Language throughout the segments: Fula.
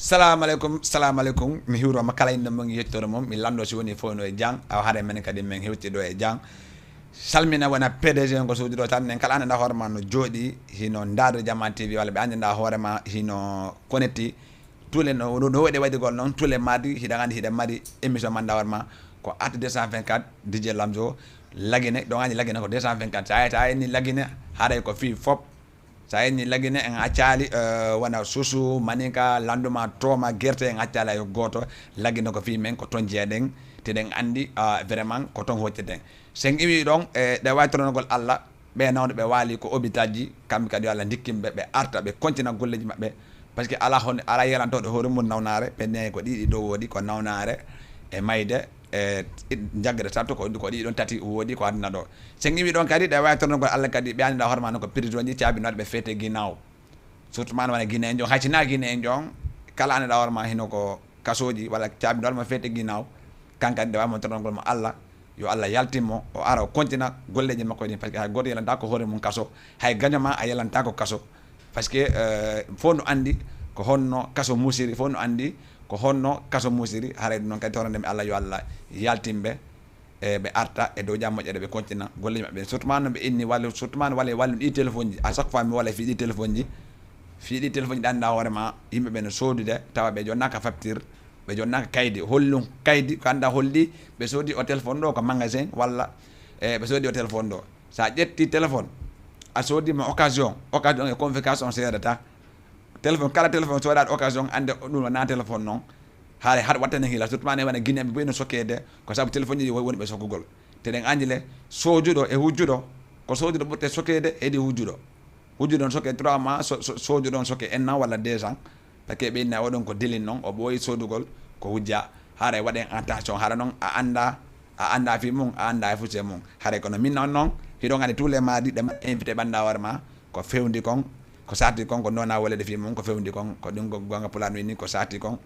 Salamu alaikum mi hiwro ma kala inde mo ngi yettoro mom mi lando si woni fono e jang aw hare men kadi men hewti do e jang salmina wona PDG ngo sudi do tan en kala anda horema no jodi hino ndado Jama TV wala be anda horema hino connecti tule no wede wadi gol non tule mardi hida andi hida mari émission man horema ko at 224 DJ Lamzo lagine do ngani lagine ko 224 sa ni lagine hare ko fi fop sa ni lagine en acciali wana susu manika landuma toma gerte en acciala yo goto lagine ko fi men ko ton jeeden te den andi vraiment ko ton hocceden sen iwi don de waytornogol alla be nawde be wali ko obitaji kambe kadi alla dikkimbe be arta be kontina golleji mabbe parce que ala hon ala yelanto do hoore mun nawnare penne ko didi do wodi ko nawnare e mayde jagre tatto ko di don tati wodi ko adna do sen iwi don kadi de waytornogol alla kadi be anda horma ko prison ji tiabi nodbe fete ginaaw surtout man wana gine en jon hacina gine en jon kala anda horma hino ko kasoji wala tiabi nodma fete ginaaw kankan de wamo tornogol mo alla yo Allah yaltimo o ara o kontina golleje makko ni parce que hay goto yelanta ko hoore mun kaso hay gagnama a yelanta ko kaso parce que fondo andi ko honno kaso musiri fondo andi ko honno kaso musiri haare non kadi torande mi Allah yo Allah yaltimbe be arta e do jammo jede be kontina golleje mabbe surtout man be inni walla surtout man walla di téléphone ji à chaque fois mi walla fi di téléphone ji danda hoore ma yimbe be no sodude tawa be jonnaka facture be jonnaka kaydi hollum kaydi ko anda holli be sodi o téléphone do ko magasin walla be sodi o téléphone do sa jetti téléphone a sodi ma occasion e convocation seedata téléphone kala téléphone so wadat occasion ande dum na téléphone non haare had watane hila surtout man wana guiné be no sokede ko sabu téléphone ji woni be sokugol te den anjile sojudo e hujjudo ko sojudo botte sokede e di hujjudo don soke 3 mois sojudo don soke en wala 2 ans parce que be na wadon ko dilin non o boy sodugol ko hujja haare waden attention haare non a anda fi mum a anda fu se mum haare kono min non hido ngani tous les mardi dem invité banda warma ko fewndi kon ko sati kon ko nona wolede fi mum ko fewndi kon ko dum gonga plan ni ko sati kon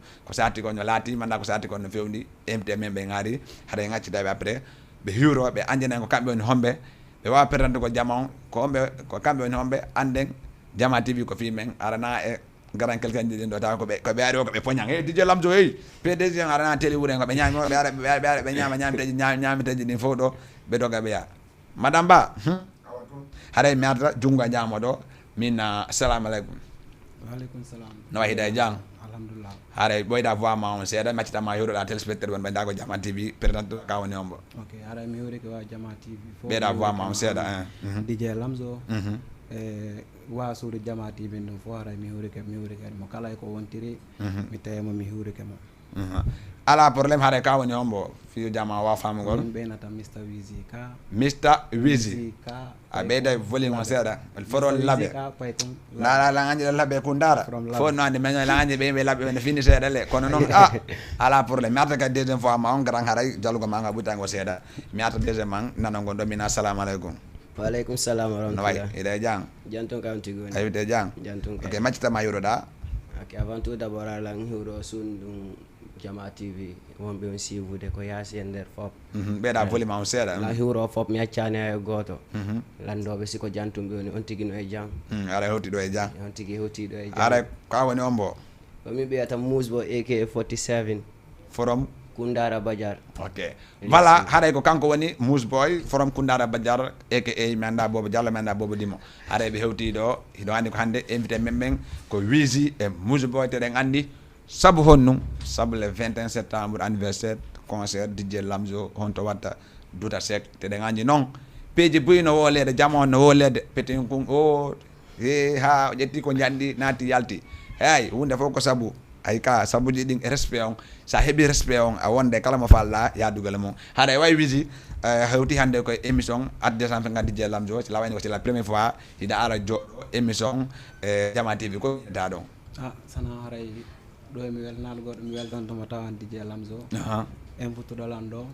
no lati manda ko sati kon no fewndi invité men be ngari haare ngacci dabe après be hiwro be anjena ko kambe on hombe be wa perdante ko jamon ko hombe ko kambe on hombe anden Jama TV ko fi men arana e garan quelqu'un di do ta ko be ari ko be poñang DJ Lamzo PDG arana télé wure ko be ñaami be ñaami taji ni fodo be doga be ya madame ba hare mi arta junga jamo do min assalamu alaikum wa alaikum salam no wahida jang alhamdulillah hare boyda voix ma on seeda macita ma yoro da téléspectateur won be dago Jama TV président ka woni ombo ok hare mi yori ko wa Jama TV be da voix ma on seeda DJ Lamzo wa suudu Jama TV no fo ara mi hurike mo kala ko wontiri mi taymo mi hurike mo ala problème hare ka woni ombo fi Jama wa famugol be nata Mr Wizi ka abeda volume on seeda el foro labe la ngani labe ko ndara fo no ande men la ngani be labe ne fini seeda le kono non ala problème mi arta ka deuxième fois ma on grand haray jalugo ma nga butango seeda mi arta deuxième man nanango do mina assalamu alaikum Waalaikum salam warahmatullahi. No ida jang. Jantung kam tigo. Ayo ida jang. Jantung. Okay, macita ma yoro da. Okay, avant tout d'abord lang huro sundung Jama TV. Won be on sivu de ko yasi ender fop. Be da volume on seeda. La huro fop mi acciane ay goto. Lando be siko jantum be on tigi no e jang. Ara hoti do e jang. On tigi hoti do e jang. Ara ka woni ombo. Ko mi be ata Musbo AK47 from Kundara Bajar. Okay. Voilà, hare ko kanko woni Moose Boy from Kundara Bajar aka manda bobo Diallo manda bobo Dimo. Hare be hewti do hido andi ko hande invité memmen ko Wizi e Moose Boy te den andi sabu honnum sabu le 21 septembre anniversaire concert DJ Lamzo honto watta duta sek te den andi non peji buyno wolede jamon no wolede petin kun o ha jetti ko jandi nati yalti hay hunde fo ko sabu ay ka sabuji din respect on sa hebi respect on a wonde kala mo falla ya dugal mo hada way Wizi hewti hande ko émission at 250 DJ Lamzo ci la wayni ko c'est la première fois ida ara jo émission Jama TV ko da don sana haray do mi welnal godo mi weldan to mata DJ Lamzo invito do lando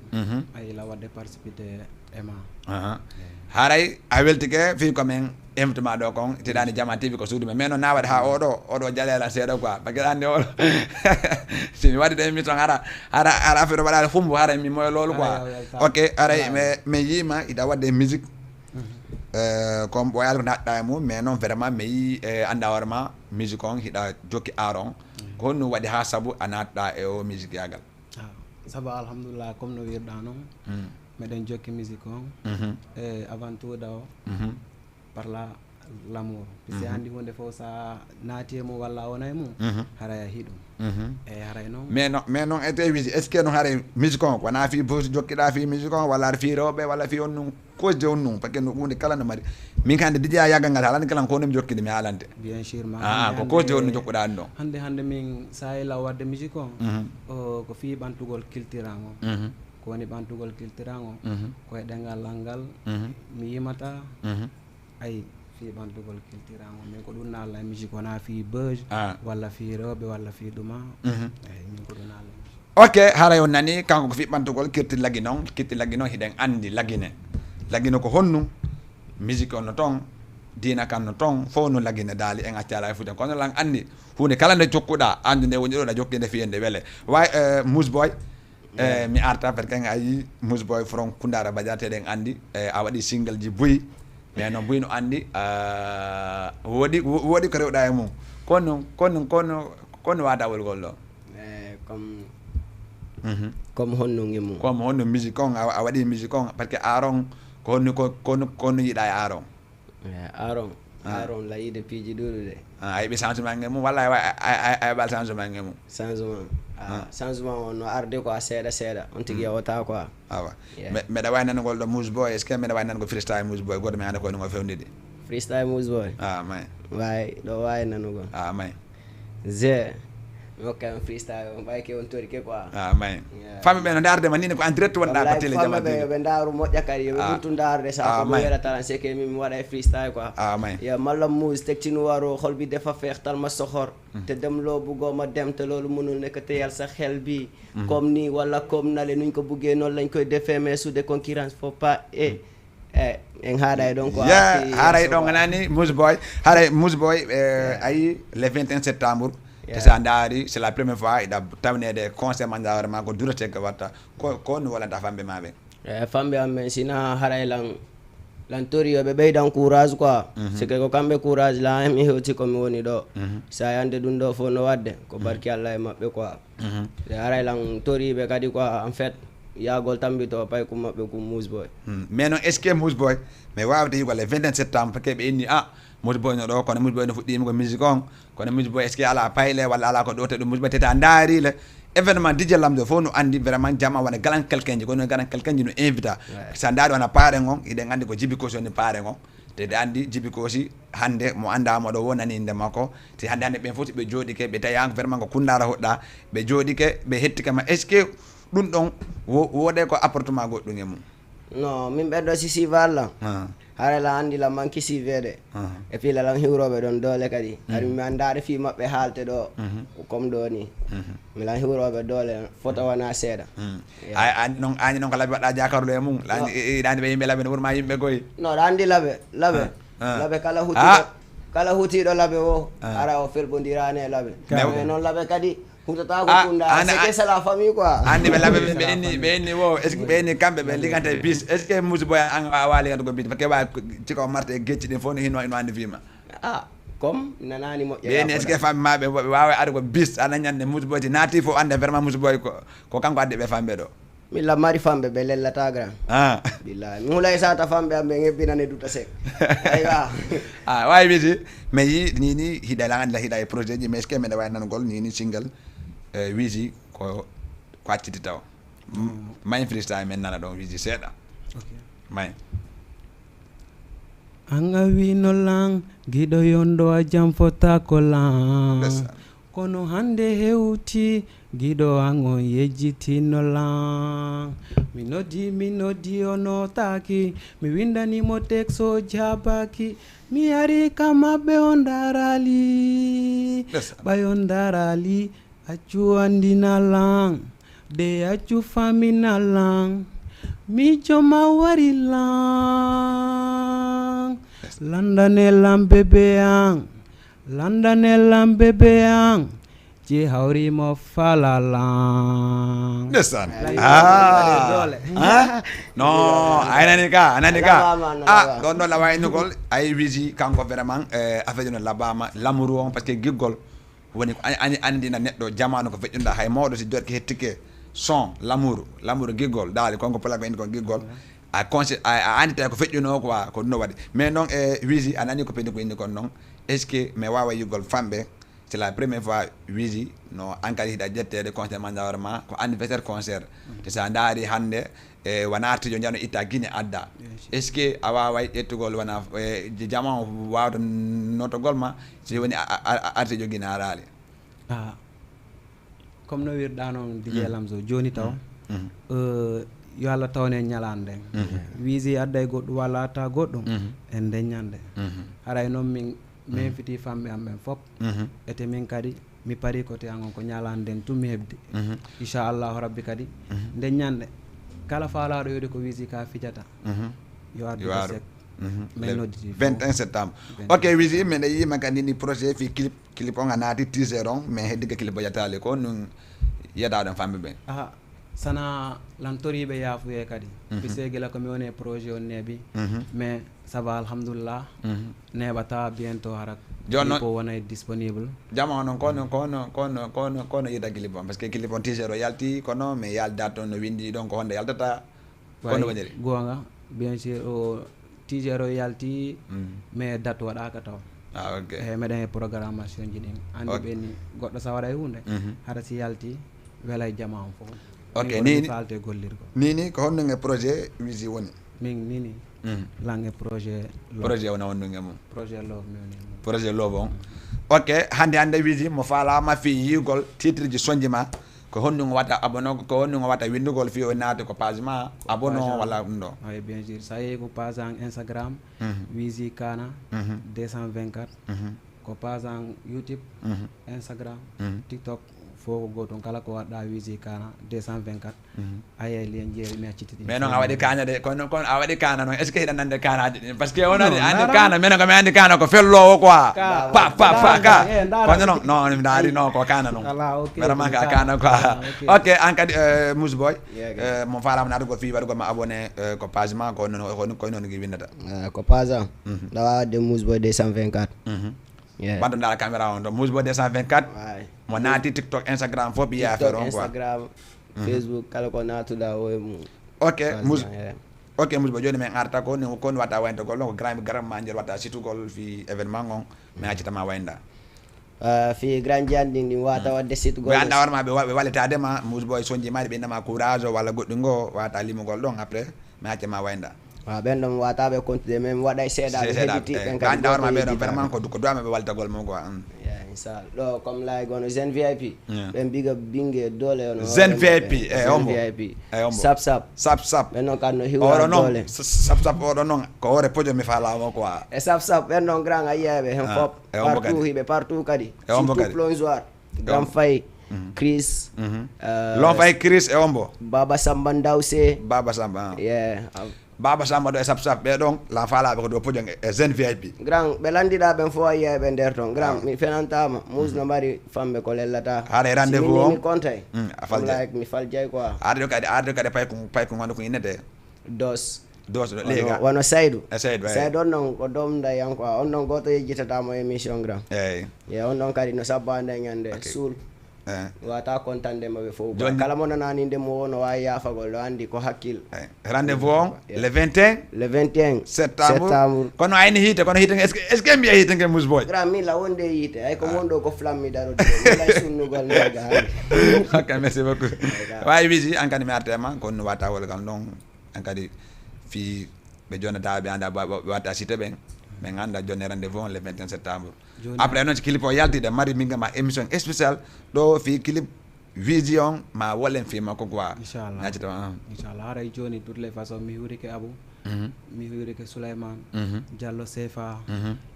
ay la wadde participer ema haray a weltike fi ko men invite ma do kon te dani Jama TV ko suudu men no na wad ha odo jalela seeda quoi parce que ande o si mi wadi de émission ara affaire wala fumbu hara mi moy lolu quoi ok ara me yima ida wadde musique comme boyal na da mo mais non vraiment me anda warma musique on hida jokki aron ko honno waɗi ha saabu a natɗa e o musique yagal sabu alhamdulillah comme no wirɗa noon meɗen jokki musique on e avant tout ɗa o par la l'amour puisque handi hunde fof sa naati e mum walla a wona e mum haray a hiɗum eyi haray noon mais noon e télévision est ce que no haray musique on wona fi bosi jokkiɗa fi musique on walla aɗa fi rewɓe walla fi on num cause on num par ce que no hunde kala no mari min kande DJ yaggal ngal halande kala ko nem jokkide mi haalante bien sûr ko cause on no jokkuɗa ɗum ɗon hande min sa ila wadde musique on ko fi ɓantugol culturan on ko woni ɓantugol culturan on koye ɗengal ngal mi yimata ayi fi ɓantugol culturan on min ko ɗum nalla e musique wona fi beuge walla fi rewɓe walla fi ɗuma eyi min ko ɗum nalla ok haray on nani kanko ko fi ɓantugol kirti lagui noon hiɗen andi laguine ko honnum musique on no toon dina kan no toon fof no laguine daali en accala e fuuta kono lan andi hunde kala nde jokkuɗa andu nde woni ɗo ɗa jokkide fiyende weele way Mousse Boy mi arta par ce que a yi Mousse Boy from Koundara Badiateɗen andi a waɗi single ji Buyi mais noon Buyi no andi woɗi ko rewɗa e mum kono wada wolgol ɗo comme honno ngimum comme honno musique on a waɗi musique on par ce que aron ko honni kono yiiɗa e aron layide piiji ɗuɗuɗe a yiɓi changement nge mum walla a heɓal changement nge mum changement on no arde ko a seeɗa on tigui yewata quoi awa mbeɗa wawi nanugol ɗo Mousse Boy est ce que mbeɗa wawi nanugo freestyle Mousse Boy goto mi anda koye nugo fewndide freestyle Mousse Boy may wawi ɗo wawi nanugol may je mi hokkama freestyle on ɓay ke on tori ke quoi may famɓe ɓe no dardema nini ko en direct wonɗa ko télé jama ɓe daru moƴƴa kadi yoɓe ɓurtu darde sa ko weɗatalan seke min waɗa e freestyle quoi yo malla Mousse tektinu waro xol bi dafa feex tal ma soxor te dem loo buggoma dem te loolu mënul nekk te yàlla sa xel bi comme nii wala comme nale nuñ ko buggee noonu lañ koy defee mais sous des concurrence faut pas en haaɗay ɗon quoi haaray ɗon anani Mousse Boy haaray Mousse Boy ayi le 21 septembre te sa daari c'est la première fois iɗa tawnede conseil mandat ma ko durate ko watta ko no wolanta famɓe maɓe famɓe amen sina haray lan tori yoɓe ɓeydan courage quoi c'est que ko kamɓe courage la mi hewti komi woni ɗo sa yande ɗum ɗo fof no wadde ko barki Allah e maɓɓe quoi haray lan toriɓe kadi quoi en fait yagol tambito pay ko maɓɓe ko Mousse Boy mais noon est ce que Mousse Boy mais wawde yigol le 21 septembre parce que ɓe inni Mousse Boy no ɗo kono Mousse Boy no fuɗɗima ko musique on kono Mousse Boy est ce que ala payle walla ala ko ɗo te ɗum Mousse Boy teta daarile événement DJ Lamzo fof no andi vraiment jama wona galan quelqu'un ji kono galan quelqu'un ji no invita sa daari wona paaren on iɗen andi ko Djiby Kosi woni paaren on te andi Djiby Kosi hande mo andama ɗo wonani inde makko te hande ɓen fof ɓe jooɗike ɓe tawi vraiment ko Koundara hoɗɗa ɓe jooɗike ɓe hettike ma est ce que ɗum ɗon woɗe ko apportement goɗɗum e mum non min ɓeɗɗo si sivala haray la andi la manque sivede et puis lalan hiwroɓe ɗon doole kadi ari mi andade fi maɓɓe haalte ɗo comme ɗo ni milan hiwroɓe doole photo wona seeɗa noon ani noon ko laaɓi waɗɗa jakarulo e mum ɗani ɓe yimɓe laaɓe no ɓurma yimɓe koye non ɗa andi laaɓe kala hutiɗo laaɓe o ara o felɓodirani e laaɓe mais noon laaɓe kadi hutata ko Kounda c'est que c'est la famille quoi andi ɓe laaɓe ɓe inni wo est ce que ɓe inni kamɓe ɓe ligganta e bis est ce que Mousse Boy an wawa ligganta ko bis parce que wawi ciko marta e gecci ɗin fof no hino andi fima comme nanani moƴƴe ɓe inni est ce que famille maɓe ɓe wawa arde ko bis ana ñande Mousse Boy ti naati fof ande vraiment Mousse Boy ko kanko adde ɓe famɓe ɗo milla mari famɓe ɓe lellata grand billahi mi hulay sata famɓe am ɓe ŋebbinane duta sek aywa wawi wiide mais yi nini hiɗa la andi la hiɗa e projet ji mais est ce que meɗa wawi nanugol nini single wiisi ko acciti taw may freestyle men nana ɗon wiisi seeɗa may anga wino lang giɗo yondo a jam fotako lang kono hande hewti giɗo ango yejjitino lang mi noddi o notaki mi windanimo texo jabaki mi ari kamaɓe on darali ɓay on darali accu andina lang de accu famina lang mi joma wari lang landane lambe ang je hawrimo fala lang ndesan non anani ka ɗon ɗon lawa innugol ay wiisi kanko vraiment affaire no labama lamouru on par ce que giggol woni ko andina neɗɗo jamanu ko feƴƴuɗa hay mawɗo si jotke hettike son l'amour giggol daali konko pula ko indi ko giggol a andita ko feƴƴuno quoi ko ɗum waɗi mais noon Wizi a nani ko pedi ko indi kon noon est ce que mi wawa yiggol famɓe c'est la première fois Wizi no encadre hiɗa ƴettede concert mandawarement ko anniversaire concert te sa daari hande wona artijo jano itta Guinée adda est ce que a waway ƴettugol wona jama wawde notogol ma si woni artijo Guinée arali comme no wirɗa noon DJ Lamzo joni taw yo Allah tawne ñalande Wizi adda e goɗɗum walla atta goɗɗum en deññande haray noon min fiti famɓe am ɓen fof ete min kadi mi pari côté an on ko ñalande nden tun mi hebde inchallahu rabbi kadi deññande kala faalaɗo wiide ko Wizi ka fijata yo addu sek min nodditi 21 septembre ok Wizi mbiɗa yima kadi ni projet fi clip on a naati teaser on mais heddiga clip o yetali ko ɗum yeɗaɗon famɓe ɓen sana lantoriɓe yaafuye kadi puisque gila komi woni projet on neeɓi mais ça va alhamdulillah neɓata bientôt harak jonnon ko wona disponible jama noon kono yida clip on parce que clip on teaser o yalti kono mais yalda toon no windi ɗon ko honde yaldata kono waɗiri gonga bien sûr o teaser o yalti mais date waɗaka taw ok meɗen e programmation ji ɗin andi ɓeni goɗɗo sa waɗa e hunde hara si yalti welay jama on fof ok falte gollirgo nini ko honno e projet Wizi woni min nini langue projet wona wonnuge mum projet love mi woni projet love on ok hande Wizi mo falama fi yigol titre ji soñji ma ko honnugo watta abonno ko honnugo watta windugol fi o naate ko page ma abonno walla ɗum ɗo oui bien sûr sa yeehi ko page en Instagram Wizi Kana 224 ko page en YouTube Instagram TikTok fof ko goton kala ko waɗɗa Wizi Kana 224 ayay lien jeeri mi accititi mais noon a waɗi Kana de kono a waɗi Kana noon est ce que hiɗa nande Kanaji ɗin par ce que wonani andi Kana minen komi andi Kana ko fellowo quoi pa ka kono noon non mi daari non ko Kana noon vraiment ka Kana quoi ok an kadi Mousse Boy mo falama natugol fi waɗugol ma abonné ko page ma koy noon gi windata ko page am ɗawa wadde Mousse Boy 224 ɓanɗo dara caméra on ɗo Mousse Boy 224 mo naati TikTok Instagram fof ɓiya affaire on quoi Instagram Facebook kala ko natuɗa o mum ok Mousse Boy joni min arta ko ni watta wayntogol ɗon ko grand ma nder watta situgol fi événement on mi accitama waynda fi grand jandi ɗin wata wadde sitgol ɓe anda warma ɓe wallitadema Mousse Boy soñjimade ɓe innama courage o walla goɗɗingo wata limugol ɗon après mi accama waynda ɓen ɗon wataɓe continuer même waɗay seeɗaɓe heɗiti ɓen kadi anda warma ɓe ɗon vraiment ko duwame ɓe wallitagol mum quoi inchallah ɗo comme lay gono Zen VIP ɓen mbiga bingue dole ono Zen VIP sap ɓen noon kadi no hiwra dole sap oɗo noon ko hoore pojo mi falamo quoi e sap ɓen noon grand a yiyaɓe hen fop partout hiɓe partout kadi surtout plongeoir grand Faye Chris Lon Faye Chris e ombo Baba Samba Ndawse Baba Samba ɗo e sap ɓe ɗon la faalaɓe ko ɗo pojo e Zen VIP grand ɓe landiɗa ɓen fof a yiyaɓe nder toon grand mi fenantama Mousse no mari famɓe ko lellata haɗa rendez-vous on mi contay mi faljay quoi arde kadi pay ko gonɗo ko innete dos ɗo lega wono Saydou Saydou on noon ko dom dayan quoi on noon goto yejjitatamo émission grand on noon kadi no sabbande ñande suul wata contande maɓe fof kala mo nanani nde mo no wawi yafagol ɗo andi ko hakkille rendez-vous on le 21 septembre kono ayni hiite kono hiite est ce que mbiya hiite nge Mousse Boy grand min la wonde yiite ay ko wonɗo ko flammi darode milay sunnugol ndega hande ok merci beaucoup wawi Wizi an kadi mi artema kono wata wolgal ɗon an kadi fi ɓe jonnata ɓe anda ɓe watta cité ɓen ɓe ganda jonne rendez-vous on le 21 septembre après noon clip o yaltide mari minga ma émission spécial ɗo fi clip Wizi on ma wollen fi makko quoi inchallah haray joni toutes les façons mi hiwrike Abou mi hiwrike Souleymane Diallo Sefa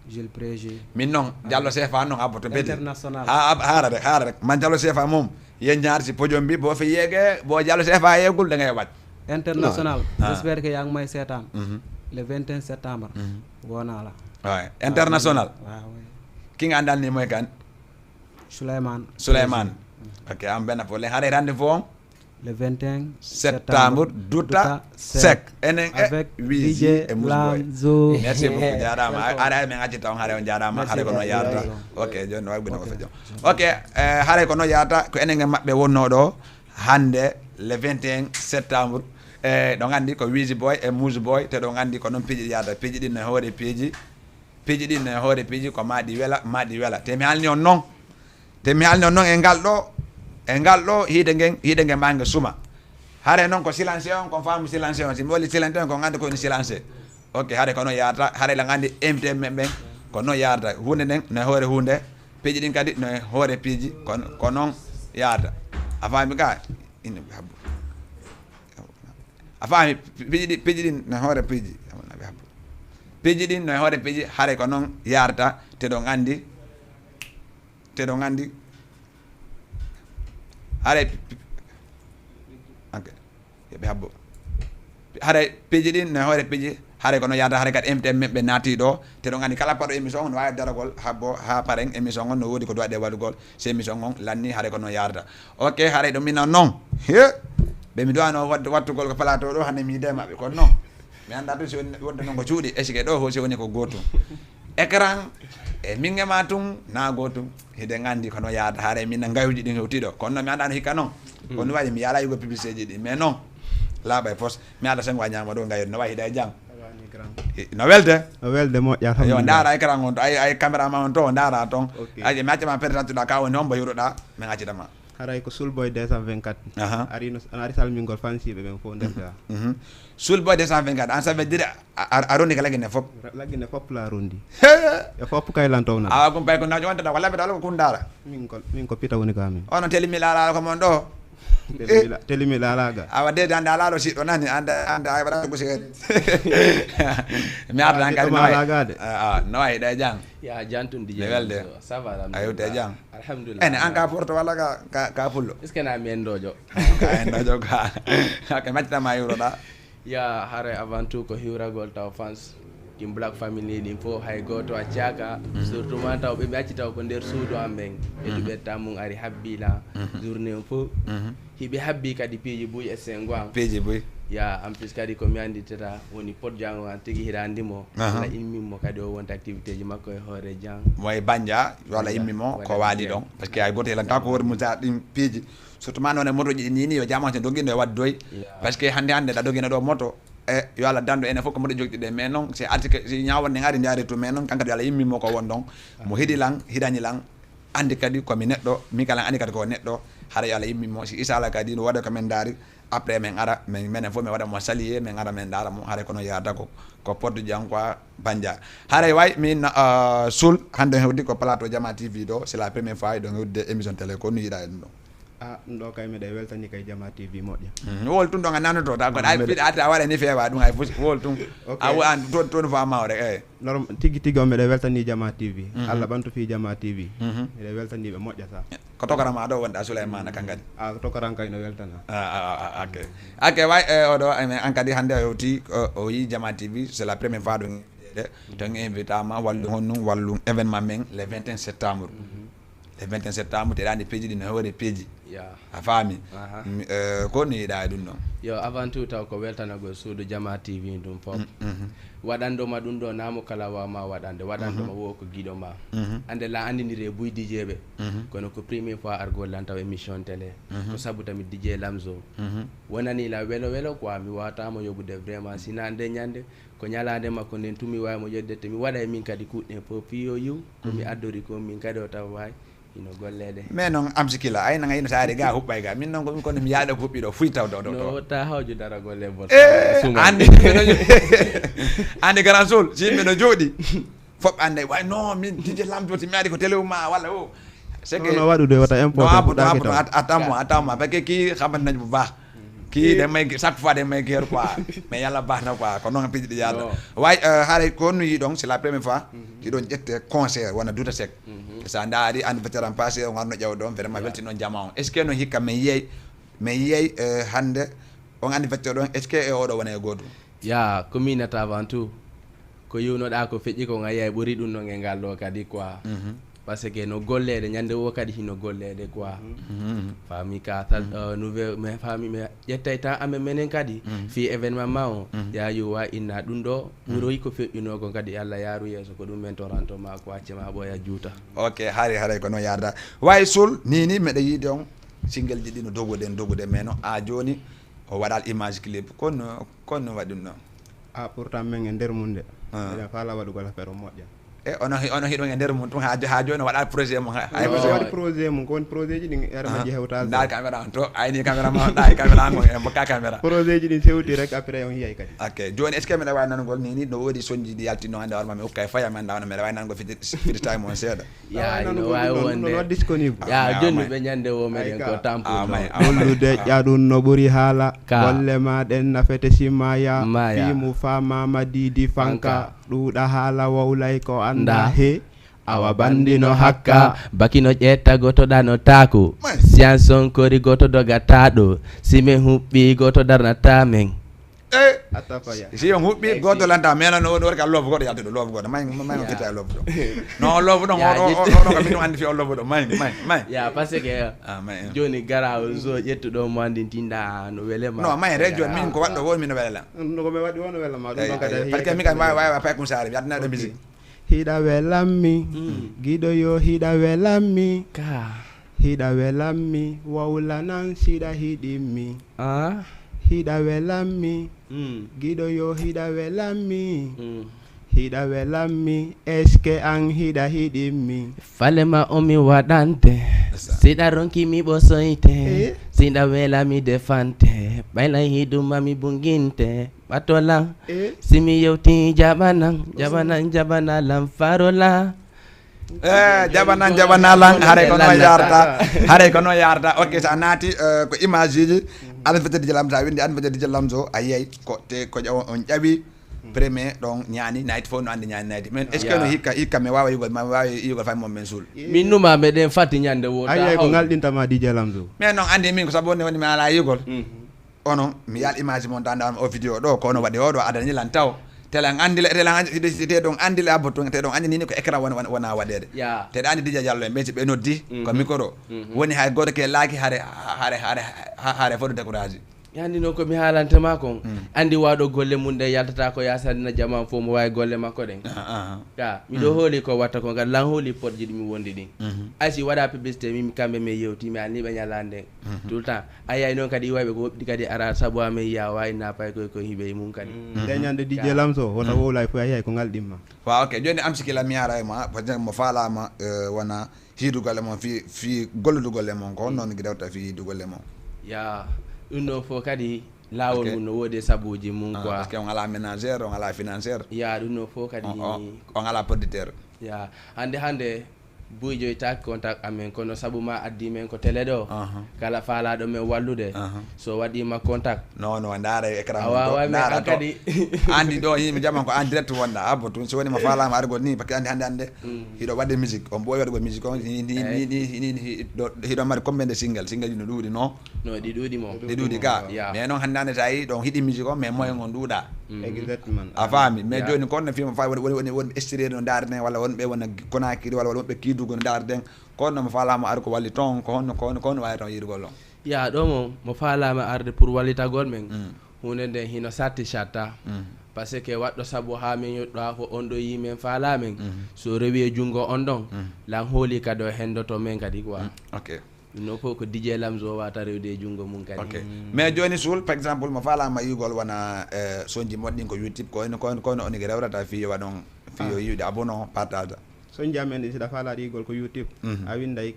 Jules Prégé min noon Diallo Sefa noon Abou to beddi international haara rek man Diallo Sefa mom yen ñaarsi podium bi bo fi yeege bo Diallo Sefa yeegul da ngay wat international j'espère que yang may seetaan le 21 septembre wonala international ki nga andal ni moy kan Souleymane ok am benn fo len haare rendez-vous on le 21 septembre Douta Seck enen avec Wizi DJ Lamzo. merci beaucoup jarama ara men acci taw hare on jarama hare ko no yarata ok joni way buna ko fejo ok hare ko no yarata ko enen mabbe wonno do hande le 21 septembre do gandi ko Wizi Boy e Mousse Boy te do gandi ko non piji yarata piji din no hoore piji din no hoore piji ko madi wela te mi halni on non e ngal ɗo hiide nge mbange suma hare noon ko silence on kon faamu silence on simi woli silence on ko gandi ko ni silence ok hare ko no yarata hare la gandi invité men ɓen ko no yarata hunde nden no hoore hunde piiji ɗin kadi no hoore piiji ko noon yarata a faami ka a faami piiji ɗin no hoore piiji ɗin no hoore piiji hare ko noon yarata teɗo gandi hare yoɓe habbo hare piiji ɗin no hoore piiji hare kono yahata hare kadi invité men ɓe naati ɗo te ɗo gandi kala paɗo émission on no wawi daragol habbo ha paren émission on no woodi ko duwaɗe waɗugol so émission on lanni hare kono yarata ok hare ɗo minon noon ɓe mi duwano wattugol ko plateau ɗo hande mi yide mabɓe kono noon mi anda to si wonde noon ko cuuɗi esike ɗo ho si woni ko gotum écran e min ema tun na gotum hide gandi kono yaata haare min ngayuji ɗin hewtiɗo kono noon mi andano hikka noon kono waɗi mi yala yugo publicité ji ɗi mais non laaɓa e poste mi ala sen wa ñama ɗo ngayude no wayi hiɗa e jang no welde moƴƴa yo daara écran on to ay caméra ma on to daara toon aji mi accama présentuɗa ka woni hombo hiwɗoɗa min accidama haray ko Soulboy 224 ari salmingol fansiɓe ɓen fof ndefta Soulboy 224 an ça veut dire a rondi ka laggine fop la rondi e fop kay lantowna awa kum pay ko najo wonta ko labbe dal ko kundara min ko pita woni kamin ono telimi la ko mon do telimi la ga awa de anda la lo siddo nani anda ay bara ko sigade mi arda an kadi no ay da jang ya jantun di welde ça va ayo te jang alhamdulillah ene an ka porto wala ka fullo est ce que na mi endojo ka matta ma euro da ya hare avant tout ko hiwragol taw fans ɗin black family ɗin fof hay goto a caaka surtout ma taw ɓe acci taw ko nder suudu am ɓen e ɗuɓetta mum ari habbila journée o fof hiɓe habbi kadi piiji buy e sengo am piiji buy ya en plus kadi komi anditata woni pot jango an tigui hiɗandimo wala immimo kadi o wonta activité ji makko e hoore jang moye banja walla immimo ko waali ɗon par ce que hay goto helanta ko hoore mum sa ɗin piiji surtout ma noon e moto ji ɗi nini yo jamante doguino e wadde doy par ce que hande ɗa doguino ɗo moto e yo Allah dando ene fof ko moɗo jogɗiɗe mais noon c'est article si ñawonde ngari jaari to mais noon kankadi yo Allah immimo ko won ɗon mo hiɗi lan hiɗani lan andi kadi komi neɗɗo min kala andi kadi ko neɗɗo haɗa yo Allah immimo si isala kadi no waɗa komin daari après min ara minen fof min waɗa mo saluer min ara min daara mo haɗa kono yahata ko poddo jang quoi banja haɗa way min Soul hande hewdi ko plateau Jama TV ɗo c'est la première fois ɗo hewde émission télé ko no yiɗa en ɗo ɗum ɗo kay miɗa weltani kay Jama TV moƴƴa wol tun ɗo ga nanoto ta ko ay fiɗa ata waɗa ni feewa ɗum hay fof wol tun an toon fama rek eyi norm tigui on miɗa weltani Jama TV Allah ɓantu fi Jama TV miɗa weltaniɓe moƴƴata ko tokarama ɗo wonɗa Souleymane kankadi ko tokaran kay no weltana ok way oɗo an kadi hande o yewti o yi Jama TV c'est la première fois ɗo ton invitama wallu honnum wallu événement men le 21 septembre le 21 septembre teɗani peeji ɗi no hoore peeji a faami ko no yiɗa ɗum ɗon yo avant tout taw ko weltanagol suudu Jama TV ɗum fof waɗandoma ɗum ɗo namo kala wawma waɗande waɗandoma wo ko guiɗo ma ande la andidiri e buy DJ ɓe kono ko première fois argol lan taw émission télé ko saabu tami DJ Lamzo wonani la welo quoi mi wawatamo yoɓude vraiment sina nde ñande ko ñalade makko nden tumi wawimo yeddete mi waɗa e min kadi kuɗɗe fof fiyo yiw komi addori ko min kadi o taw way ino gollede mais noon am sikila ay naga ino saari ga huɓɓay ga min noon komi kono mi yaaɗo ko huɓɓi ɗo fuy taw no ta hawju dara golle bot andi grand Soul si yimɓe no jooɗi fof ande way non min DJ Lamzo mi ari ko télé ma walla o c'est que no waɗude wata important attends parce que kii xamante nañ bu baax kii da may chaque fois da may geer quoi mais yàlla baax na quoi ko noon piiji ɗi yaada way haare ko no yi ɗon c'est la première fois ɗiɗon ƴette concert wona Douta Seck sa ndaari andi vétéran passé o garno ƴew ɗon vraiment welti noon jama on est ce que no hikka mi yiyey hande on andi vétéran ɗon est ce que e oɗo wona e gotum ya communata avant tout ko yiwnoɗa ko feƴƴi ko gayya ɓuuri ɗum ɗon e ngal ɗo kadi quoi parce que no gollede ñande wo kadi hino gollede quoi fami ka nouvelle mais fami me yettay tan amen menen kadi fi événement ma o ya yo wa inna ɗum ɗo ɓuroyi ko feƴƴunogo kadi Allah yaaru yeeso ko ɗum men toranto ma ko accema ɓoya juuta ok haray ko no yarda way sul nini meɗa yiide on single ji ɗi no dogude meno a joni o waɗal image clip kono waɗi ɗum ɗon pourtant men e nder mum de eɗen faala waɗugol affaire o moƴƴa e ono hiɗon e nder mum ɗum ha joni waɗa projet mum waɗi projet mum ko woni projet ji ɗin ermaji hewtade dal caméra on to ayni caméra ma ɗa e caméra ngo e mbokka caméra projet ji ɗin sewti rek après on yiyay kadi ok joni est ce que mbiɗa wawi nangol ni no woodi soñji ɗi yaltino hande warma mi hokka e faya men dawno mbiɗa wawi nangol fiti time on seeɗa no wawi wonde disponible joni ɓe ñande wo meɗen ko tampo hollude ƴaɗum no ɓuuri haala golle ma ɗen nafete simmaya fimu famama didi fanka ɗuuɗa haala wawlay ko anda he awa bandino hakka bakino ƴetta goto ɗano taku science on kori goto dogata ɗo simen huɓɓi goto darnata men si on huɓɓi goto lanta mena no wori ka loobo goɗo yaltuɗo loobo goɗo may on kitta e loobo ɗo non loobo ɗon oɗon kam min andi fi o loobo ɗo may ya par ce que joni gara so ƴettuɗo mo andi tinɗa no welema non may re joni min ko waɗɗo won min no welela ko mi waɗi wono welama ɗum ɗon kadi par ce que min kam wawi pay kum sare yadanaɗo musique hiɗa welammi giɗo yo hiɗa welammi hiɗa welammi wawlanan siɗa hiɗimmi hiɗa welammi giɗo yo hiɗa welammi hiɗa welammi est ce que an hiɗa hiɗimmi falema omi waɗante siɗa ronkimi ɓosoyte siɗa welami defante ɓayla hiɗumami bunginte ɓatola simi yewti jabana lam farola jabana lan haray kono yarda ok sa naati ko image ji aɗa fete dj lamso a windi aɗa fete dj lamso a yiyay ko on ƴawi premier ɗon ñaani night fo no andi ñaani night mais est ce que no hikka mi wawa yugol fay mom men suul min numa meɗen fatti ñande wota ayay ko ngalɗintama dj lamso mais non andi min ko sabu woni mi ala yugol ono mi yal image mon danda o vidéo ɗo kono waɗi oɗo adani lan taw telan andile te ɗon andile abboto te ɗon andi nini ko écran wona waɗede teɗa andi dj diallo en ɓeysi ɓe noddi ko micro woni hay goto ke laaki haare fo ɗo découragé yandi noon komi haalantema kon andi waɗo golle mum ɗe yaltata ko yasadina jaman fo mo wawi golle makko ɗen ka miɗo hooli ko watta ko ngal lan hooli potji ɗi mi wondi ɗin aysi waɗa publicité min kamɓe min yewti mi anniɓe ñalande tout le temps ayay noon kadi iwaɓe ko woɓɗi kadi ara saabu amen yiya wawi napay ko hiɓe mum kadi dañande dj lamso wota wowlay fo ayay ko ngalɗimma wa ok joni am sikila mi yara e ma par exemple mo falama wona hiidugolle mon fi golludugolle mon ko noon guiɗawta fi hiidugolle mon ya ɗum ɗo fof kadi lawol mum no woodi sabuji mum quoi parce que on ala ménagère on ala financiére ya ɗum ɗo fof kadi on ala poditeur ya hande buujoy tak contact amen kono sabu ma addi men ko télé ɗo kala faalaɗo men wallude so waɗima contact non daara écran wawamen an kadi andi ɗo yimɓe jaman ko en direct wonɗa abbo tun so woni ma falama argol ni par ce que hande hiɗo waɗde musique on ɓooyi waɗugol musique on hiɗon mari combien de single ji no ɗuuɗi no ɗi ɗuuɗi mo ɗi ɗuuɗi ga mais noon hande sa yi ɗon hiɗi musique on mais moyen on ɗuuɗa exactement a faami mais joni konno fima fa woni extérieur no daarden walla wonɓe wona Conakry walla wonɓe kiidugo no daarden kono mo falama ar ko walli toon ko honno wawi toon yirgol on ya ɗo mo falama arde pour wallitagol men hunde nden hino satti chatta par ce que waɗɗo saabu ha min yoɗɗo ko on ɗo yimen faalamen so rewi e junngo on ɗon lan hooli kadi o hendoto men kadi quoi ok no fof ko dj lamso wata rewde e junngo mum kadi ok mais joni suul par exemple mo falama yigol wona soñji moɗɗin ko youtube kono onigi rewrata fiyo waɗon fiyo yiwde abonnement partage soñji amen ɗi siɗa faalaɗo yigol ko youtube a winday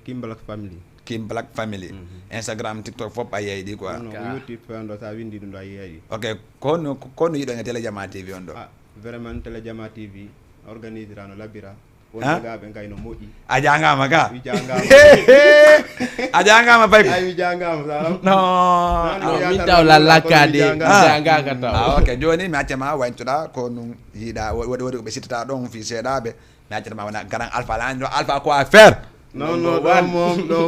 Kim Black Family Instagram TikTok fop a yeey ɗi quoi youtube fewndo sa windi ɗum ɗo a yeeyi ok kono yiɗon e télé Jama TV on ɗo vraiment télé Jama TV organisé rano labbira wonagaɓe ngay no moƴƴi a jangama ga wi jangama a jangama pay ay wi jangama sa non min tawla lakkade jangaka taw ok joni mi accama wañtoɗa ko num yiiɗa woɗi ko ɓe sittata ɗon fi seeɗaɓe mi accatama wona garan alpha lani ɗo alpha quoi faire non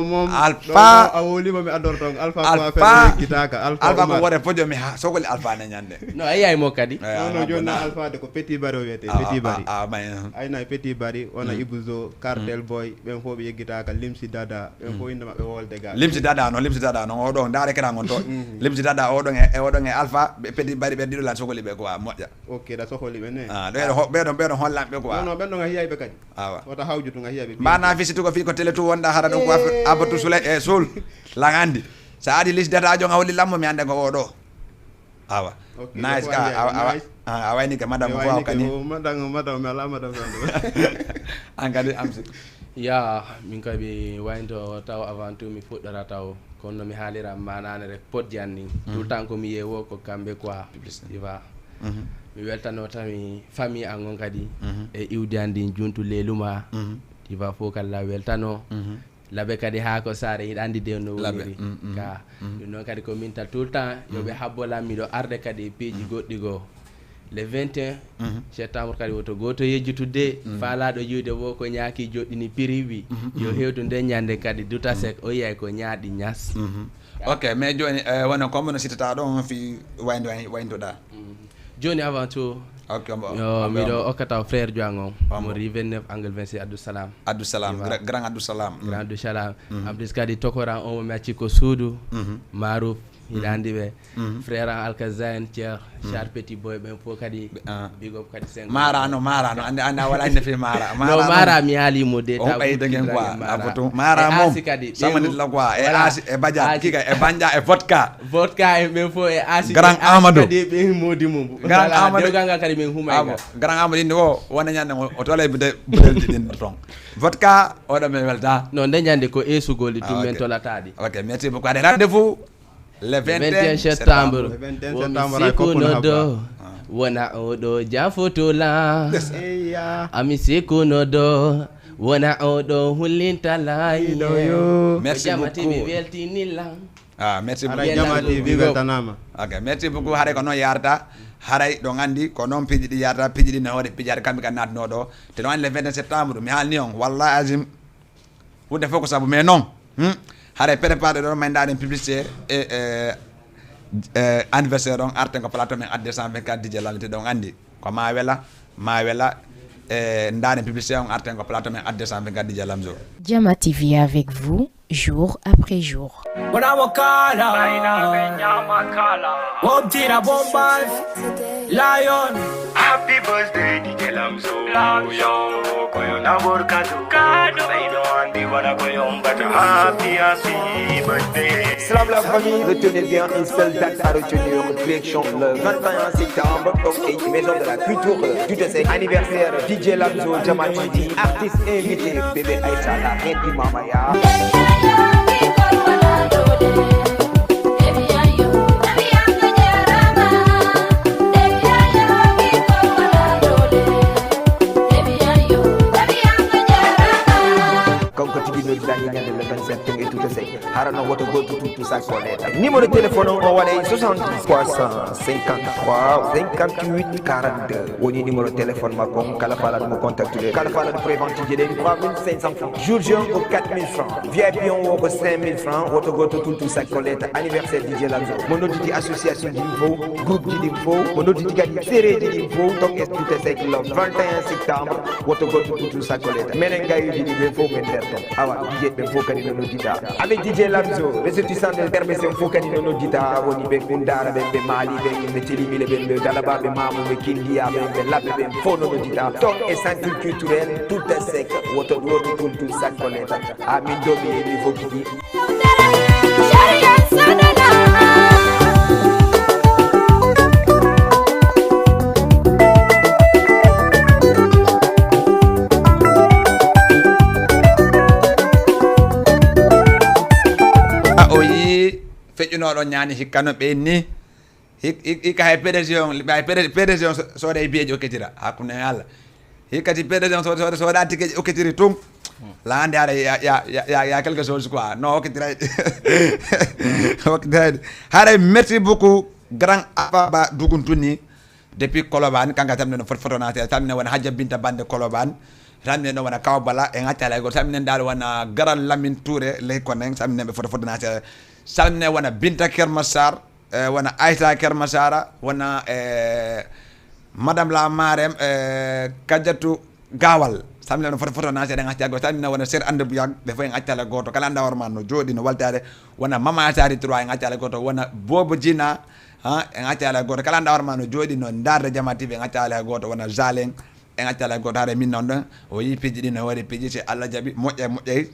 mom alpha awoli mami adorton alpha kitaka alpha ko wore podio mi ha sogoli alpha na nyande no ay mo kadi non jonna alpha de ko petit bari wete petit bari ay na petit bari wana ibuzo cartel boy ben fo be yeggitaka limsi dada ben fo inde mabbe wolde gal limsi dada no o do ndare kera ngon to limsi dada o do nge alpha be petit bari be dido la sogoli be ko modja okay da sogoli be ne be do hollambe ko non ben do nga hiyabe kadi wata hawjutu nga hiyabe mana visitu ko fi ko teleto wonda hara don ko abatu sule e sul langandi sa adi lis data jo ngawli lammo mi ande ko o do awa nice ka awani ka madam ko kani madam mala madam angadi amsi ya min ka be waynto taw avant tout mi fuddara taw kono mi halira manane rek podjanni tout temps ko mi yewo ko kambe quoi iva mi weltano tami famille angon kadi e iwdandi juntu leluma iva fo kala weltano labe kadi ha ko sare andi de no wiri ka no kadi ko minta tout temps yobe habbola mi do arde kadi peji goddi go le 21 septembre kadi woto goto yejjutude faalaado yuude wo ko nyaaki joddini piriwi yo hewtu de nyande kadi duta sek o yey ko nyaadi nyas ok mais joni wona ko mono sitata do fi wayndo da joni avant tout ok mi do okata frère Django mo ri 29 angle 26 Abdou Salam grand Abdou Salam abdis kadi tokora o mo macci ko suudu Marouf hilandi be frère Alkazain Thier char petit boy ben fo kadi big up kadi 5 marano anda wala inde fi mara mi hali mo de ta ko degen quoi apoto mara mom samani la quoi e asi e badja kika e banja e vodka e ben fo e asi grand Amadou kadi be modi mum grand Amadou ganga kadi men humayga grand Amadou ni wo wona nyande o tole bude din ton vodka o do me welta non de nyande ko esugol tum men to latadi ok merci beaucoup ade rendez-vous le 21 septembre no wona odo jafoto la amisiku no do wona odo hulinta la merci jamati mi weltini la merci beaucoup jamati vigatanama ok merci beaucoup hare ko non yarta haray do ngandi ko non piji di yarta piji di no wade pijare kambe kan natno do te non le 21 septembre mi halni on wallahi azim wonde foko sabu mais non hare préparé do mandade publicité et anniversaire on arte ko plateau men ad 224 DJ lalite do ngandi ko ma wela ndane publicité on arte ko plateau men ad 224 DJ Lamzo. Diama TV avec vous jour après jour. Lion, happy birthday DJ Lamzo. Salam la famille, retenez bien une seule date à retenir, direction le 21 septembre, au Maison de la Culture du Dessert, anniversaire DJ Lamzo, Diama TV, artiste invité, bébé Aïcha, la reine du Mamaya. Harana woto go tout ça connaître. Numéro de téléphone on va 70 353 58 42. Woni numéro de téléphone ma kon kala fala mo contacter. Kala fala de préventif de 3500 francs. Jour au 4000 francs. VIP on au 5000 francs. Woto go tout ça connaître. Anniversaire DJ Lamzo. Mono di association d'info, groupe d'info, mono di gadi série d'info. Donc est tout est le 21 septembre. Woto go tout ça connaître. Menenga yu di info menterto. Awa DJ be fo kadi no dita. Avec DJ Lamzo, ressortissant de permission fokani no dita woni be kundara be mali be telimile be dalaba be mamu be kindia be labbe be fono no dita donc et centre culturel tout est sec woto tout ça connaître amin domi niveau qui feƴƴunoɗo ñaani hikkano ɓenni hikka hay PDG sooda e biyeji okketira hakkude Allah hikkati PDG sooda tikeji okketiri tun laande haɗa ya quelque chose quoi non okketira okketira haɗa merci beaucoup grand Ababa Dougountouni depuis Colobane kanka tamne no fotonate tamne wona Hadja Binta Bande Colobane salminen ɗon wona kaw bala e ŋaccala goto salminen dal wona garal Lamine Touré ley konen salminen ɓe foto nase salminen wona Binta Kermassar wona Aïssa Kermassara wona madame la Marem Kadiatou Gawal salminen no foto nase ɗe ŋacca goto salminen wona Ser Ande Bouyag ɓe fof e ŋaccala goto kala anda horma no jooɗi no waltade wona Mama Sari 3 e ŋaccala goto wona Bobo Djina e ŋaccala goto kala anda horma no jooɗi no darde Jama TV e ŋaccala goto wona Zaleng e ŋaccala goto haare min noon ɗon o yi piiji ɗi no waɗi piiji si Allah jaaɓi moƴƴay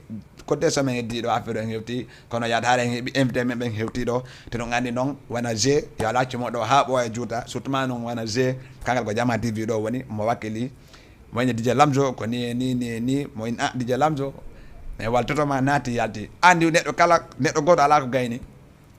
kodde somin heddi ɗo affaire en hewti kono yaade haare en heeɓi invité men ɓen hewti ɗo te ɗon andi noon wona G yo ala accumo ɗo ha ɓooya juuta surtout ma noon wona G kangal ko Jama TV ɗo woni mo wakkili mo wayno DJ Lamzo ko ni mo in DJ Lamzo mais waltotoma naati yalti andi neɗɗo kala neɗɗo goto ala ko gayni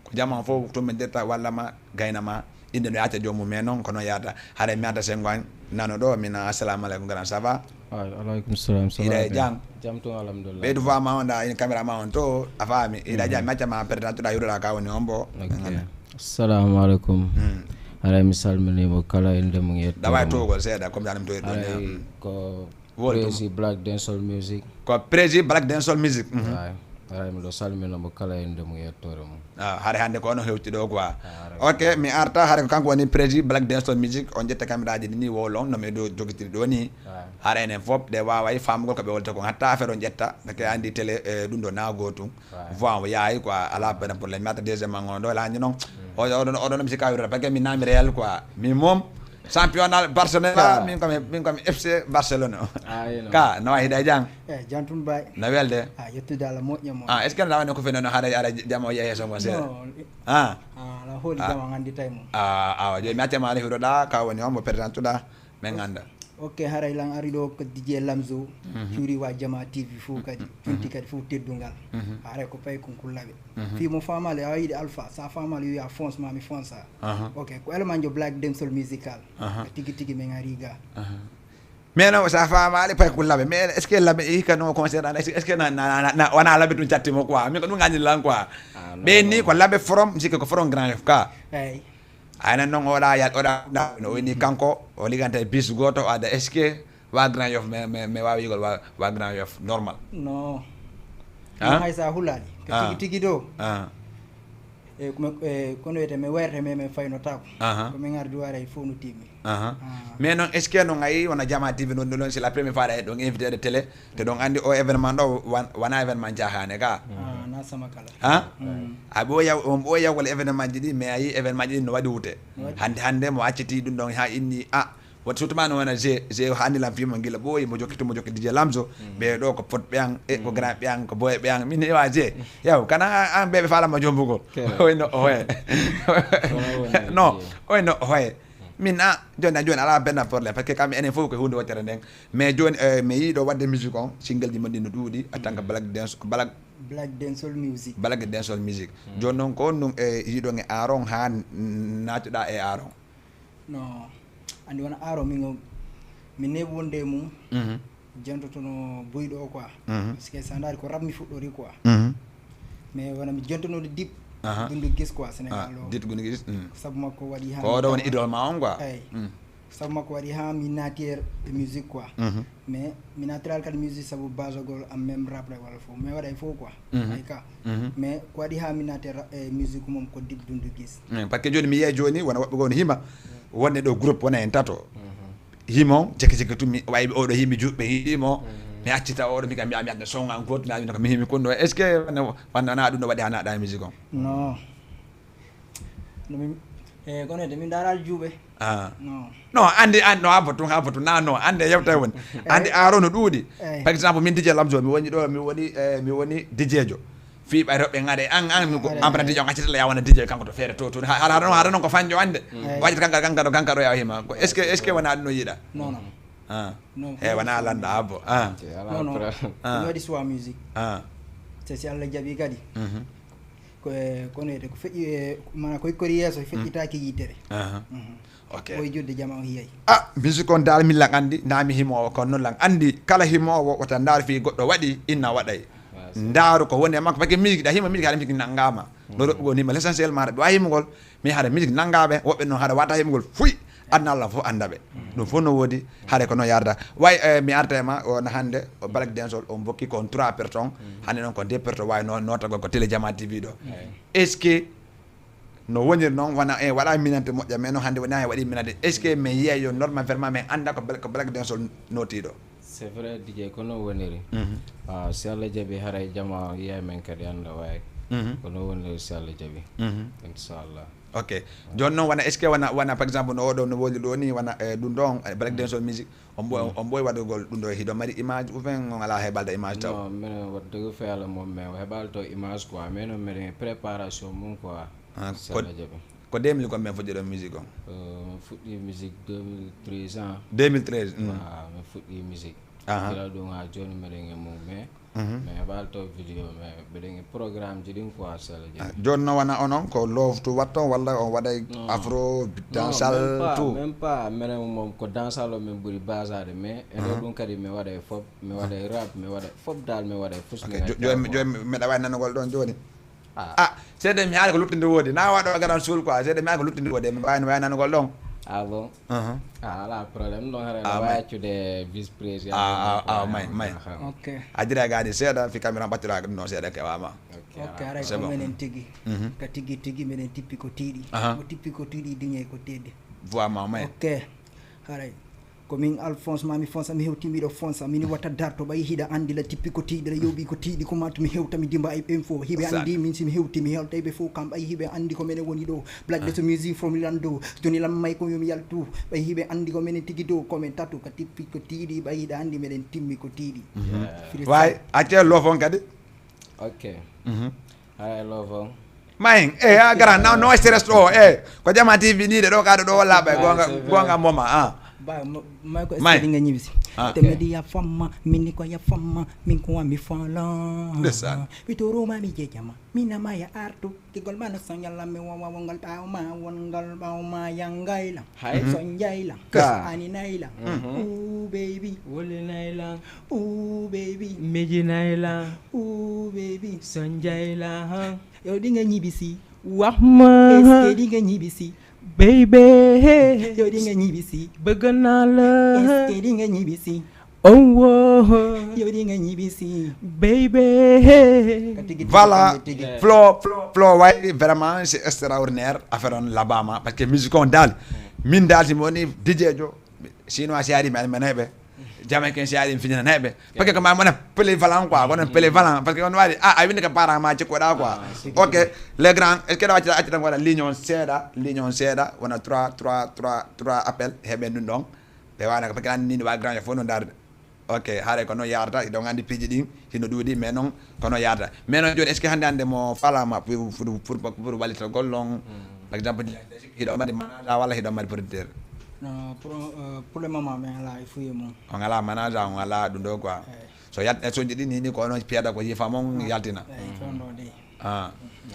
ko Jama fof to min detta walla ma gaynama inde no yacca jomum men noon kono yaata haare mi anta sengo an nano ɗo min assalamu aleykum grand ça va aleykum salam iɗa e jam jam to alhamdulillah ɓeydu fa ma onda ina caméra ma on to a faami iɗa jam mi accama présentuɗa yuɗoɗa ka woni on bo assalamu aleykum haray mi salminimo kala inde mum yetto ɗawa towgol seeɗa comme ça ɗum toyi ɗon ko Prési Black Dancehall Music ko Prési Black Dancehall Music haray miɗo salminamo kala inde mum yettore mum haade hannde ko ono hewti ɗo quoi ok mi arta haade ko kanko woni Prési Black Dancehall Music on jetta caméraji ɗi ni wowlon no miɗo jogitiri ɗo ni haara enen fof ɗe waway famugol koɓe wolta ko hatta affaire o jetta parce andi télé ɗum ɗo naago tum voix o yaayi quoi ala bene probléme mi arta deuxiément on ɗo lañi noon oɗon mi sikka wirata parce que mi naami réel quoi mi moom championnat Barcelone min komi FC Barcelone o ka no wayi hiɗa jang jantum bay no welde yettude Allah moƴƴamo est ce que no lawani ko fenno haɗa aɗa jama o yeehe somo seeɗa ala hooli jama gandi tay mum awa joni mi accama ala hiwɗoɗa ka woni on mo présentuɗa min ganda ok haray lan ari ɗo ko DJ Lamzo cuuri wa Jama TV fof kadi jonti kadi fof teddungal haray ko payi konkullaɓe fimo famale a yiɗi alpha sa famale wiya fonce mami fonça ok ko élément jo Black Dancehall Musical tigui tigui min ari ga mais non sa famale payi kullaɓe mais est ce que laɓe hikka no concerne est ce que wona laɓe ɗum cattimo quoi min ko ɗum gañi lan quoi ɓe ni ko laɓe from sikki ko from Grand Yoff ka eyyi aynan noon oɗa no woni kanko o liganta e bis goto ada est ce que wa Grand Yoff mais wawi yigol wa Grand Yoff normal non hay sa hulani ko tigi tigi ɗo kono wiyete mi werte men faynotako komin ardi waray fof no timmi mais noon est ce que noon ayi wona Jama TV noon ɗon c'est la première fois ɗa ɗon invité de télé te ɗon andi o événement ɗo wona événement jahane ka na sama kala a ɓoyawgol événement ji ɗi mais ayi événement ji ɗi no waɗi wuute hande mo acciti ɗum ɗon ha inni wat surtout ma no wona g hanni lam fimo guila ɓooyi mo jokki DJ Lamzo ɓe ɗo ko pot ɓeyan ko grand ɓeyan ko boye ɓeyan min ewa g yaw kana an ɓeɓe falama jombugol oyno oye non oyno oye min joni ala benna probléme par ce que kamɓe enen fof ko hunde wattere nden mais joni mi yiiɗo wadde musique on single ji mon ɗi no ɗuuɗi en tant que Black Dancehall Music joni noon ko on ɗum yiiɗon e aron ha natuɗa e aron non andi wona aaro min neɓi wonde e mum jontotono boyɗo o quoi par ce que sa daari ko rab mi fuɗɗori quoi mais wona mi jontonode dip Gundu Guiss quoi Sénégal o dit Gundu Guiss sabu makko waɗi ha ko ɗo woni idole ma on quoi eyyi sabu makko waɗi ha mi naati e musique quoi mais mi naatiral kadi musique sabu basegol am même rap ɗa walla fof mais waɗay fof quoi ay ka mais ko waɗi ha mi naati e musique mum ko dip Gundu Guiss par ce que joni mi yiye joni wona woɓɓe gono hima wonde ɗo groupe wona en tato himo jekki tumi wayɓe oɗo himi juɓɓe himo mi accita oɗo mi kam mi adda songa an goto naɓino ko mi himi konno est ce que wona ɗum ɗo waɗi ha naɗa musique on non kono de min daral juuɓe non andi no habbotu non ande yewta woni andi aro no ɗuuɗi par exemple min DJ Lamzo mi woni ɗo mi woni DJ jo fi ɓay roɓɓe gaɗe an emprunté jo gaccitala yawana DJ kanko to feere to haɗa noon ko fanjo ande wajata kanka ɗo yawa hima est ce que wona ɗum no yiiɗa non wona landa abbo non mi waɗi choix musique si Allah jaaɓi kadi kono wiyete ko feƴƴi mana ko hikkori yeeso feƴƴitaki yitere ok oye jodde jama o hiyay musique on dal min lan andi nami himowo kono noon lan andi kala himowo wota ndaar fi goɗɗo waɗi inna waɗay ndaaru ko woni e makko par ce que musique ɗa hima musique haɗa musique nanggama no roɓɓe gon hima l' essentiellement haɗa ɓe wawi himogol mais haɗa musique nanggaɓe woɓɓe noon haɗa wata himogol fuy adna fof andaɓe ɗum fof no woodi haade ko no yarda way mi artema on hannde o Black Dancehall on bokki kon 3 personnes hannde noon ko 2 personnes wawi notagol ko télé Jama TV ɗo est ce que no woniri noon wona waɗa minante moƴƴa mais noon hannde wona waɗi minante est ce que mi yiya yo normal vraiment mais anda ko Black Dancehall notiɗo c'est vrai DJ ko no woniri si Allah jaaɓi haray Jama yiya men kadi anda wawi ko no woniri si Allah jaaɓi inchallah ok joni noon wona est ce que wona par exemple no oɗo no woli ɗo ni wona ɗum ɗon Black Dancehall musique on ɓooyi waɗugol ɗum ɗo hiɗo mari image ou bien on ala heɓalde image taw non minen wadde dego fe Allah mom mais heɓalto image quoi mais non minen préparation mum quoi ko 2000 ko men fuɗɗiɗo musique on mi fuɗɗi musique 2013 ans 2013 mi fuɗɗi musique gila ɗum ha joni mbiɗen e mum mais mais heɓalto vidéo mais mbiɗen e programme ji ɗin quoi sala joni noon wona onon ko loftu watton walla on waɗay afro dansal tout même pas minen mom ko dansal o min ɓuuri basade mais ene ɗum kadi mi waɗay foof mi waɗay rap mi waɗay foof dal mi waɗay joni mbiɗa wawi nanugol ɗon joni seeɗa mi haali ko luttinde woodi na waɗo garan suul quoi seeɗa mi haali ko luttinde woodi mi wawi nanugol ɗon ah bon ala problème ɗon hare wawi accude vice président may ok a jira gaadi seeɗa fi caméra ɓattira ɗum noon seeɗa kewama ok aray ko minen tigui ka tigui minen tippi ko tiiɗi ko tippi ko tiiɗi diñe ko tedde voix ma may ok haray komin Alphonse mami fonsa mi hewtimiɗo fonsa mini watta darto ɓayi hiɗa andi la tippi ko tiiɗi la yooɓi ko tiiɗi ko mata mi hewta mi dimba e ɓen fof hiɓe andi min simi hewti mi hewta ɓe fof kam ɓayi hiɓe andi ko minen woni ɗo Black Dancehall music from Lando joni lam may ko yomi yaltu ɓayi hiɓe andi ko minen tigui dow komin tatu ka tippi ko tiiɗi ɓayi hiɗa andi meɗen timmi ko tiiɗi way acce lofon kadi ok hay lofon mayin a gara no stress ɗo ko Jama TV ni de ɗo kaɗo ɗo wallaɓe gonga moma may ko est-ce que nga ñibisi te medi ya famma minni ko ya famma min ko wa mi fala bitoro ma mi je Jama mina ma ya artu kigol mana sonyala mi wa wongal baw ma wongal baw ma yangayla hay sonjayla ani nayla ooh baby wole nayla ooh baby meji nayla ooh baby sonjayla yow di nga ñibisi wax ma est-ce que di nga ñibisi baby yow di nga ñibisi bëgg naa la est-ce que di nga ñibisi oh yow di nga ñibisi baby voilà flow way vraiment c'est extraordinaire affaire on labama parce que musique on dal min dal si moni DJ jo chinois si ari men heɓe Jamaïcain si ari finina heɓe parce que ko ma mona polyvalent quoi kono polyvalent parce que on waɗi a windi ko parent ma cikkoɗa quoi ok les grands est ce que ɗo acci tan waɗa lignon seeɗa wona 3 appel heɓe ɗum ɗon ɓe wana ko parce que andi ni wawi grand fof no darde ok haare ko noon yarata ɗon andi piiji ɗin hino ɗuuɗi mais noon kono yarata mais noon joni est ce que hannde mo falama pour wallita gollon par exemple hiɗo mari managa walla hiɗo mari producteur non pour le moment mais ala e fuye mum on ala manager on ala ɗum ɗo quoi so soji ɗi ni ko noon piyaɗa ko yiifa mon yaltina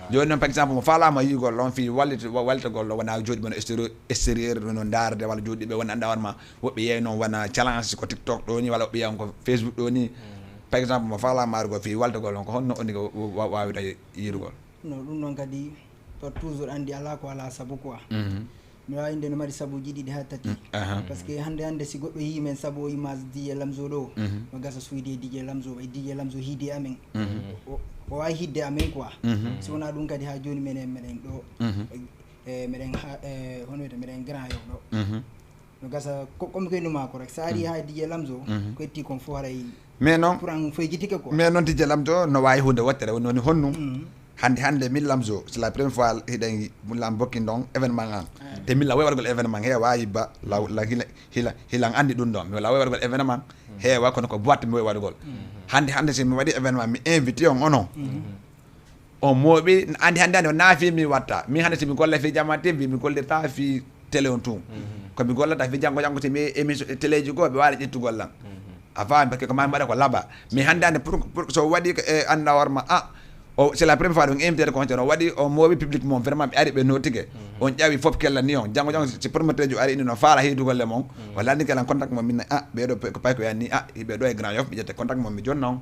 joni noon par exemple mo falama yigol on fi wallitagol wona jooɗi mon extérieur no darde walla jooɗiɓe wona anda wanma woɓɓe yeey noon wona challenge ko TikTok ɗo ni walla woɓɓe yeyan ko Facebook ɗo ni par exemple mo falama argo fi wallitagol on ko honno oni ko wawita yirugol non ɗum noon kadi to toujours andi ala ko ala saabu quoi mi wawi nde no mari sabuji ɗiɗi ha tati par ce que hande si goɗɗo yi men saabu o image DJ Lamzo ɗo no gasa suyde DJ Lamzo ɓay DJ Lamzo hiide amen o wawi hidde amen quoi si wona ɗum kadi ha joni meɗen ɗo meɗen hono wiyete meɗen grand yof ɗo no gasa comme koye numako rek sa ari ha DJ Lamzo ko yetti kon fo haray mais noon pour an foyjitike quoi mais noon DJ Lamzo no wawi hunde wottere woni honnum hande min Lamzo c'est la première fois hiɗen lam bokki ɗon événement an te min la way waɗgol événement heewa yibba la hilan andi ɗum ɗon mi la way waɗgol événement heewa kono ko boîte mi way waɗgol hande si mi waɗi événement mi invité on onon on mooɓi andi hande o naafi mi watta min hande si mi golla fi Jama TV mi gollirta fi télé on tum komi gollata fi janggo si mi émission télé ji goo ɓe wawi ƴettugol lan a faami parce que ko mami waɗa ko laaɓa mais hande pour so waɗi anda warma o c'est la première fois ɗon invité ko on waɗi o mowi public mom vraiment ɓe ari ɓe notige on ƴawi fof kella ni on jango si promoteur jo ari ini no faala heydugolle mon o landi kala contact mom minna ɓeɗo ko pay ko yanni hiɓe ɗo e Grand Yoff mi ƴette contact mom mi jonna on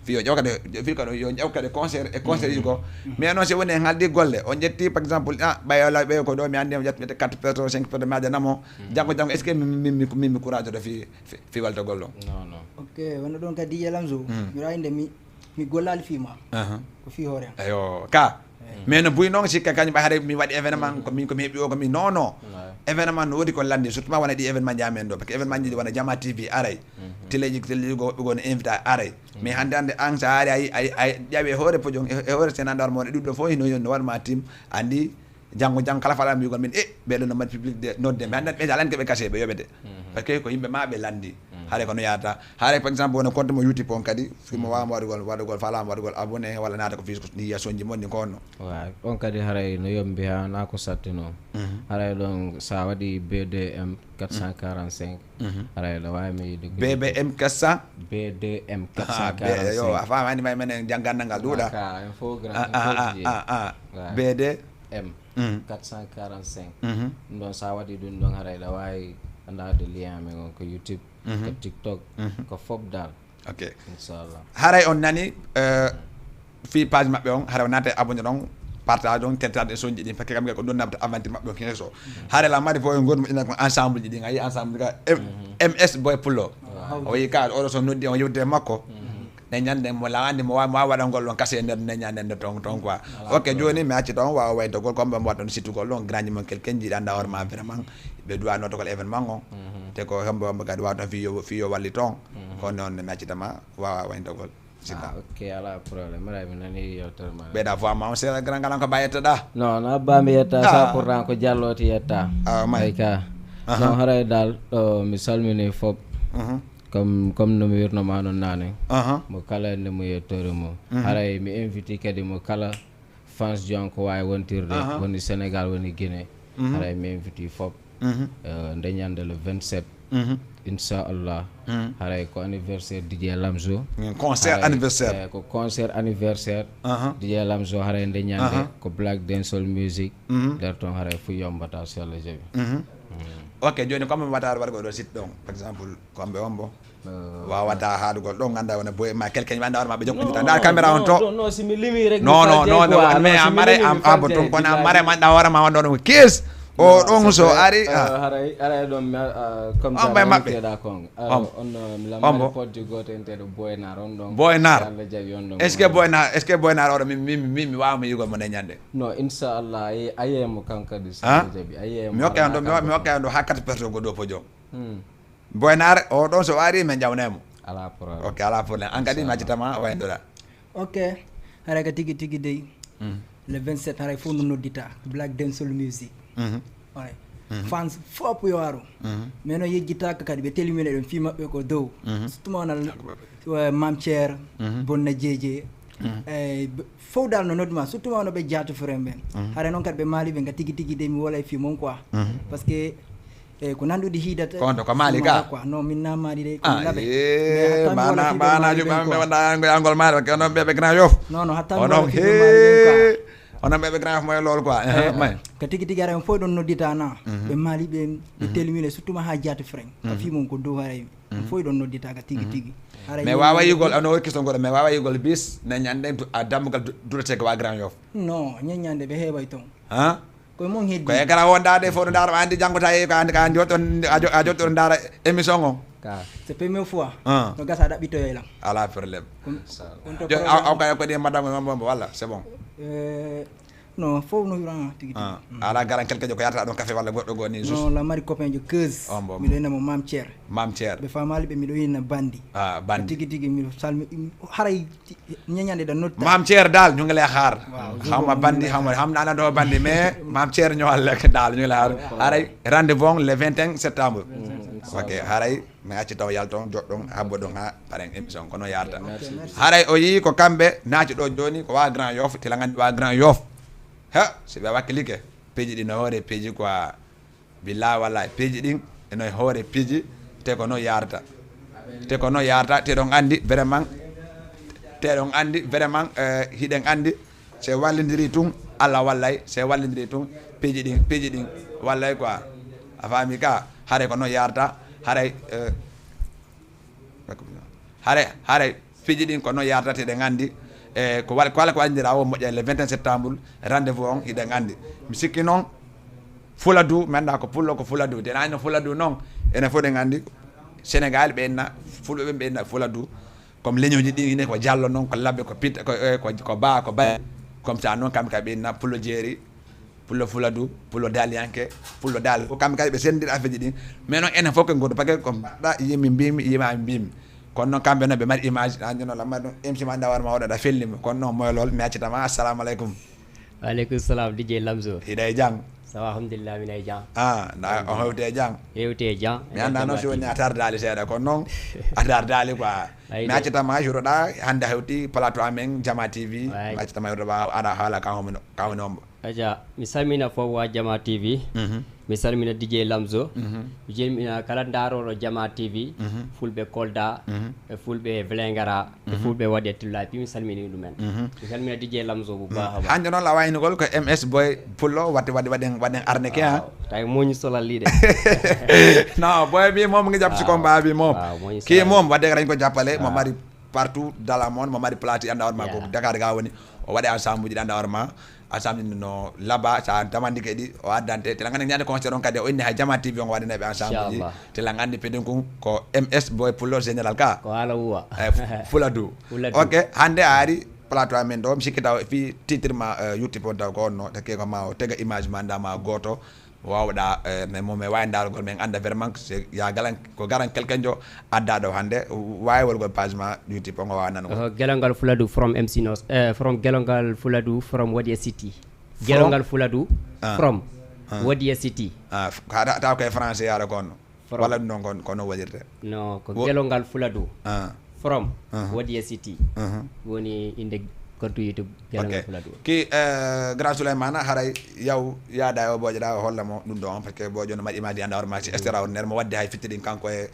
fi o ƴewkade fi kado yo ƴewkade concert e concert ji ko mais non si woni en haldi golle on ƴetti par exemple ɓayola ɓe ko ɗo mi andi mi ƴetta 4 personnes 5 personnes maade namo jango est ce que mi courage de fi walto gollo non ok wonno ɗon kadi DJ Lamzo mi rayinde mi gollali fima ko fi hoore ayo ka mais no buy noon sikka kañum ɓa haade mi waɗi événement ko min komi heeɓi o komi non événement no woodi ko landi surtout ma wona ɗi événement jamen ɗo par ce que événement ji wona Jama TV aray téléji go woɓɓe gono invité aray mais hannde an sa haari a ƴawi e hoore podion e hoore sénandar moon e ɗum ɗo fof hino warma tim andi janggo kala faala mbiyugol min ɓeɗo no mbaɗi public de nodde mais hannde ɓe alani koɓe kase ɓe yoɓede par ce que ko yimɓe ma ɓe landi haare kono yahata haare par exemple wono compte mo YouTube on kadi fimo wawama waɗugol falama waɗugol abonné walla naata ko fiis ko ni yasoji monni ko onno wa on kadi haray no yombi ha na ko sattino haray ɗon sa waɗi BDM 445 haray ɗo wawi mi yiide BBM 400 BDM 445 yo a famani may menen janggandal ngal ɗuuɗa ka en fo grand BDM 445 ɗum ɗon sa waɗi ɗum ɗon haray ɗo wawi andade lien men on ko YouTube ko TikTok ko fof dal ok inchallah haray on nani fi page maɓɓe on haray o naata abonné ɗon partage on tettade e soñji ɗi par ce que kam ko ɗon nabta aventure maɓɓe on keeso haare la mari fof gonmo ina ko ensemble ji ɗi ayi ensemble ga MS Boy Pullo o wi ka oɗo so noddi on yewde makko ne ñande mo lawandi mo waɗa ngol ɗon kase nder ne ñande nder ton quoi ok joni mi acci ɗon wawa waydogol comme ɓe mbaɗa ɗon sittugol ɗon grandi mon quelqu'un jiiɗa anda hoore ma vraiment ɓe duwa notogol événement on te ko hembo kadi wawa ton fiyo walli toon ko noon mi accitama wawa waydogol ok ala problème ray mi nani yewtere ma ɓeyɗa fois ma on seeɗa grand galan ko ba yettoɗa non no bami yetta 100% ko jalloti yetta ay ka non haray dal mi salmini foof comme no mi wirnoma noon nane mo kala nde mo yettore mo haray mi invité kadi mo kala fans jon ko wawi wontirde woni Sénégal woni Guinée haray mi invité foof nde ñande le 27 inchallah haray ko anniversaire DJ Lamzo concert anniversaire ko concert anniversaire DJ Lamzo haray nde ñande ko Black Dancehall Music nder toon haray fu yombata so Allah jaɓi ok joni comme watare wargo ɗo site ɗon par exemple komɓe on bo wawata haadugol ɗon ganda wona boye ma quelqu'un ɓe anda hoore ma ɓe jokkita ndar caméra on to non si mi limi rek non mais amare abo ton kono amare manɗa hoore ma wonɗo ɗum kees o ɗon so ari aray ɗon comme ça on maɓɓe on mi lamari poddi goto enteɗo boynar on ɗon boynar Allah jaɓi on ɗon est ce que boynar oɗo mi wawami yigol mo ne ñande non inchallah a yeyemo kankadi so jaɓi a yeyemo mi hokke on ɗo ha 4 personnes go ɗo podium boynar o ɗon so ari min jawnemo ala problème ok ala problème an kadi mi accitama waynoɗa ok haray ka tigui dey le 27 haray fof no noddita Black Dancehall Music fans fof yo aro mais no yejjitaka kadi ɓe telimine ɗon fi maɓɓe ko dow surtout wona Mam Thier Bonna Djeje fof dal no nodduma surtout wona ɓe jaato frem ɓen haray noon kadi ɓe maali ɓe ga tigui de mi wola e fi mon quoi par ce que ko nanduɗi hiidata konto ko maali ga quoi non min nammaɗi de ko laɓe manajo ɓe waɗa angol maali ko noon ɓeɓe Grand Yoff non hatta onon onon ɓeɓe Grand Yoff moye lool quoi may ko tigui ara fof ɗon noddita na ɓe maali ɓe telmine surtout ma ha jaato frem ka fi mon ko dow haray fof ɗon noddita ka tigui mais wawa yigol ono woni question goɗo mais wawa yigol bis ne ñande a dammugal durete ko wa Grand Yoff non ñaññande ɓe heeɓay toon koye mon heddi koye gara wondade fof no dara andi janggota yeeyi ko andi a jotto dara émission on c'est première fois no gasa ɗaɓɓitoyo lam ala probléme aw kay ko ɗi madame mambo walla c'est bon non fof no wiran tigui ala garan quelque jo ko yarata ɗon café walla goɗɗo go ni non la mari copain jo keuse miɗo innamo Mam Thier ɓe famali ɓe miɗo inna bandi bandi tigui miɗo salmi haray ñañande ɗa notta Mam Thier dal ñu ngi lay xaar xawma bandi xawma xam naa do bandi mais Mam Thier ñoo lek dal ñu ngi lay xaar haray rendez-vous le 21 septembre ok haray mi acci taw yalton joɗɗon habbo ɗon ha paren émission kono yarta haray o yi ko kamɓe naaci ɗo joni ko wa Grand Yoff tila gandi wa Grand Yoff so ɓe wakkilike peeji ɗi no hoore peeji quoi billah walla peeji ɗin eno hoore peeji te ko no yarata te ɗon andi vraiment teɗon andi vraiment hiɗen andi se wallidiri tun Allah wallay se wallidiri tun peeji ɗin wallay quoi a faami ka haare ko noon yarata haare peeji ɗin ko noon yarata teɗen andi ko wala ko andira o moƴƴa le 21 septembre rendez-vous on hiɗen andi mi sikki noon Fuladu mi anda ko pullo ko Fuladu te nani Fuladu noon enen fof ɗen andi Sénégal ɓenna fulɓe ɓe ɓenna Fuladu comme leñoji ɗi ine ko jallo noon ko labbe ko pitta ko ba comme ça noon kamɓe ka ɓenna pullo jeeri pullo Fuladu pullo daliyanke pullo dal ko kamɓe kadi ɓe sendiri affaire ji ɗin mais noon enen fof ko goto par ce que ko mbaɗɗa yimi mbimi yimami mbimi kono noon kamɓe noon ɓe mbaɗi image anjono lamma ɗum émission ma ndawarma oɗo ɗa fellima kono noon moylol mi accitama assalamu aleykum. Waaleykum salam DJ Lamzo. hiɗa e jang. Ça va alhamdulillah mina e jang. Na on hewte e jang. Hewte e jang. Mi anda noon so woni a tardali seeɗa kono noon a tardali quoi. Mi accitama juuroɗa hande a hewti plateau amen Jama TV. Mi accitama juuroɗa aɗa haala kawoni ombo. Aja mi salmina fof wa Jama TV. Mi salmina DJ Lamzo. Mi jelmina kala ndaroɗo Jama TV. Fulɓe Kolda e fulɓe Vlengara e fulɓe waɗi e Tillapi mi salmini ɗumen. Mi salmina DJ Lamzo bu baax. Hande noon la waynugol ko MS Boy Pullo waɗen arnaque ha. Tay moñi solalliɗe. Non boy bi moom ngi japp ci combat bi moom. Ki moom wadde dañ ko jappale mo mari partout dans le monde mo mari plati anda warma ko Dakar ga woni o waɗi ensemble ji anda warma ensemble no laba sa tamandi kedi o addante te la ngane ñande concert on kadi o inni ha Jama TV on waɗi naɓe ensemble ji te la ngandi pedin ko MS Boy Pullo général ka ko ala uwa Fuladu ok hande ari plateau amen ɗo mi sikkita fi titre ma YouTube on taw ko onno te ke ko ma o tega image ma ndama goto wawɗa mais moom e wawi darogol men anda vraiment ya galan ko garan quelqu'un jo adda ɗo hande wawi wolgol page ma YouTube on o wawa nanogo gelongal Fuladu from MC Nos from gelongal Fuladu from Wadia City gelongal Fuladu from Wadia City taw koye français yara konno walla ɗum ɗon kono waɗirte non ko gelongal Fuladu from Wadia City woni inde kontu YouTube gelongal Fuladu ki grand Souleymane haray yaw yaada o bojoɗa o hollamo ɗum ɗon par ce que bojo no maɗi imadi anda hoore ma si extraordinaire mo wadde hay fittiɗin kanko e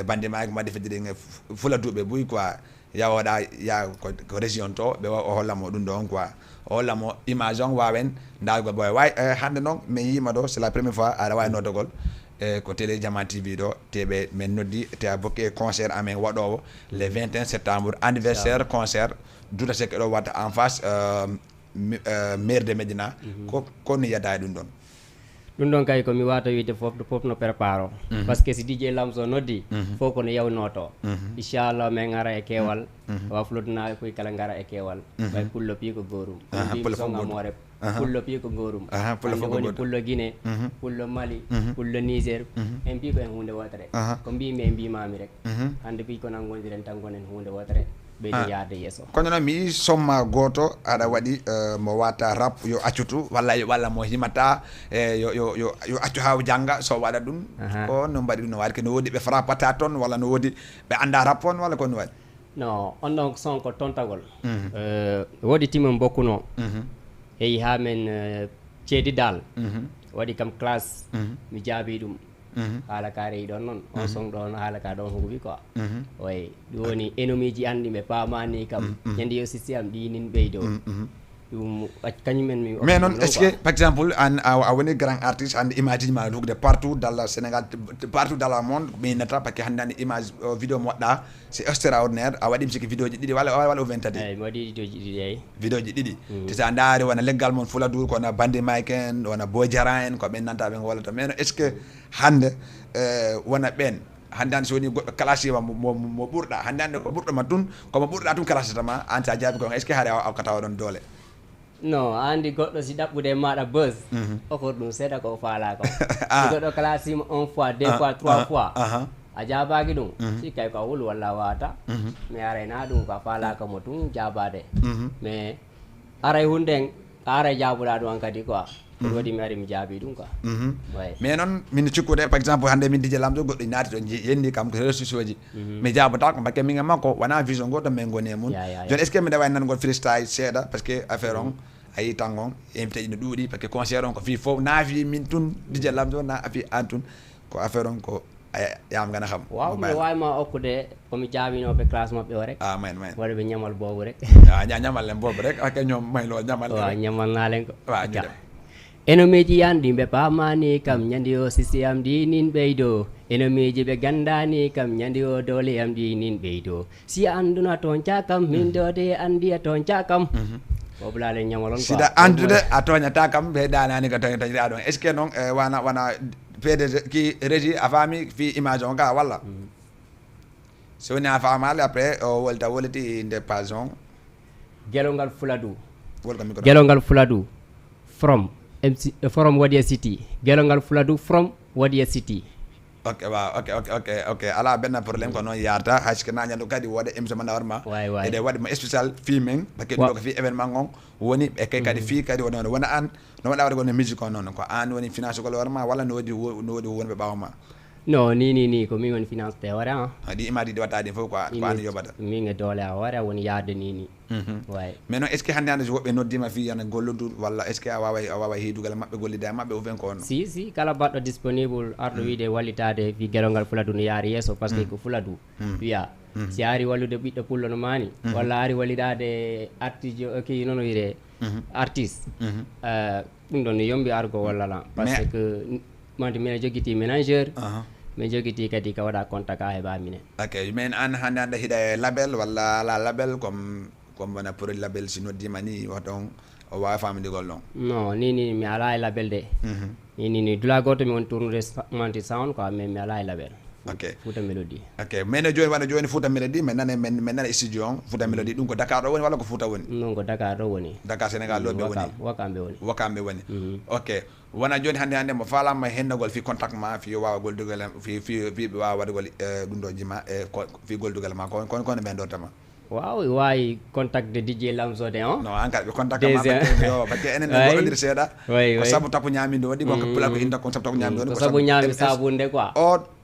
bande ma mo wadde fittiɗin e Fuladuɓe buy quoi yawoɗa ya ko région to ɓe o hollamo ɗum ɗon quoi o hollamo image on wawen dargol boy way hande noon mi yima ɗo c'est la première fois aɗa wawi noddogol ko télé Jama TV ɗo teɓe min noddi te a bokki concert amen waɗowo le 21 septembre anniversaire concert Douta Seck ɗo watta en face maire de Médina ko ni yadda e ɗum ɗon kay komi wata wiide fof no prépare o par ce que si DJ Lamzo noddi fof kono yawnoto inchallah min gara e keewal wa flotinaɓe koye kala gara e keewal way pullo pi ko gorum songamore pullo pi ko gorum ande woni pullo Guinée pullo Mali pullo Niger en pi ko en hunde wotere ko mbimi e mbimami rek hande pi ko nan gondiren tan gonen hunde wotere ɓeydi yaade yesso kono noon mi somma goto aɗa waɗi mo wata rap yo accutu walla mo himata yo accu ha jangga so waɗa ɗum ko no mbaɗi ɗum no waɗi ko no woodi ɓe frappata toon walla no woodi ɓe anda rap on walla kono waɗi non on ɗon son ko tontagol woodi timon bokkuno yeehi ha men ceedi dal waɗi kam classe mi jaabi ɗum haala ka reyi ɗon noon on song ɗon haala ka ɗon huɓi quoi oy ɗum woni ennemi ji anɗi ɓe pamani kam ñande yo systéme ɗinin ɓeydo ɗum kañumen mi mais noon est ce que par exemple a woni grand artiste hande image ji ma lugde partout dans le Sénégal partout dans le monde mi nata par ce que hande hande image vidéo mo waɗɗa c'est extraordinaire a waɗi mi sikki vidéo ji ɗiɗi walla o 23 mi waɗi vidéo ji ɗiɗi eyyi vidéo ji ɗiɗi te sa daari wona leggal mon Fuladu kono bande mayke en wona Boy Jara en ko ɓen nanta ɓe gollata mais est ce que hande wona ɓen hande hande so woni goɗɗo classima mo ɓurɗa hande hande ko ɓurɗoma tun komo ɓurɗa tun classatama an sa jaabi ko est ce que haade a katawa ɗon doole non andi goɗɗo si ɗaɓɓude maɗa buzz okor ɗum seeɗa ko faala ko si goɗɗo classima 1 fois 2 fois 3 fois a jabaki ɗum si kay ko a wul walla wata mais arayna ɗum ko falaka mo tun jabade mais aray hunden a aray jabuɗa ɗum an kadi quoi ko waɗi mi ari mi jaabi ɗum quoi mais noon min cikkude par exemple hande min DJ Lamzo goɗɗo naati to yenni kam ko réseaux sociaux ji mi jabata ko bakke min makko wona vision goto min goni e mun joni est ce que mi ɗawa nangol freestyle seeɗa par ce que affaire on a yi tan on invité ji no ɗuuɗi par ce que concert on ko fi fof naafi min tun DJ Lamzo na afi an tun ko affaire on ko yaam gën a xam waaw mais waaye ma okkude komi jaabinoo ɓe classe maɓɓe o rek mayn waɗa ɓe ñamal boobu rek ñamal leen boobu rek ak ñoom may lool ñamal waaw ñamal naa leen ko waaw ñu dem enomiji yanɗi ɓe paamani kam ñandi o sisi am ɗi nin ɓeydo enomiji ɓe gandani kam ñandi o doole am ɗi nin ɓeydo si anduna toon cakam min dode andiya toon cakam boobu laa leen ñamaloon sida andude a tooñata kam ɓe ɗanani ko tañira ɗon est ce que noon wana PDG ki régie a faami fi image on ka walla so woni a faamali après o wolti nde page on gelongal fuladu from Wadia City gelongal fuladu from Wadia City ok ala benn problème ko noon yarta haysko nañandu kadi woda émission mana warma ede waɗima spécial filming parce que ɗo ko fi événement on woni e kay kadi fi kadi wona an no waɗa waɗa gonno musique on noon ko an woni finance gol warma walla no woodi wonɓe ɓawma non ni ko min woni finance te hoore ɗi imadi ɗi watta ɗin fof ko an yoɓata min e doole a hoore woni yaade ni way mais noon est ce que hannde so woɓɓe noddima fi yana gollodu walla est ce que a wawa hiidugal maɓɓe gollide e maɓɓe ou fen ko on si kala baɗɗo disponible arɗo wiide wallitade fi gelongal fuladu no yaari yesso par ce que ko fuladu wiya si ari wallude ɓiɗɗo pullo no mani walla ari wallidade artiste ki nono wiide artiste ɗum ɗon no yombi argo wallala par ce que manti mine joguiti ménageur min joguiti kadi ka waɗa contact a heɓa minen ok min an hannde hiɗa e label walla ala label comme wona pour label si noddima ni oton o wawi famdigol ɗon non ni mi ala e label de ni dula goto mi woni tournude manti sound quoi mais mi ala e label ok Fouta Melody ok mais joni Fouta Melody men nane studio on Fouta Melody ɗum ko Dakar ɗo woni walla ko Fouta woni non ko Dakar ɗo woni Dakar Sénégal ɗo ɓe woni Wakamɓe woni ok wona joni hannde mo falama hennagol fi contact ma fi wawa goldugal fi ɓe wawa waɗugol ɗum ɗo jima e fi goldugal ma kono ɓen ɗo tama wawi contact de DJ Lamzo de on non an kadi ɓe contact ma parce que enen goɗodir seeɗa ko saabu takko ñaminde waɗi gonko pula ko inta ko saabu takko ñaminde waɗi ko saabu ñami sabunde quoi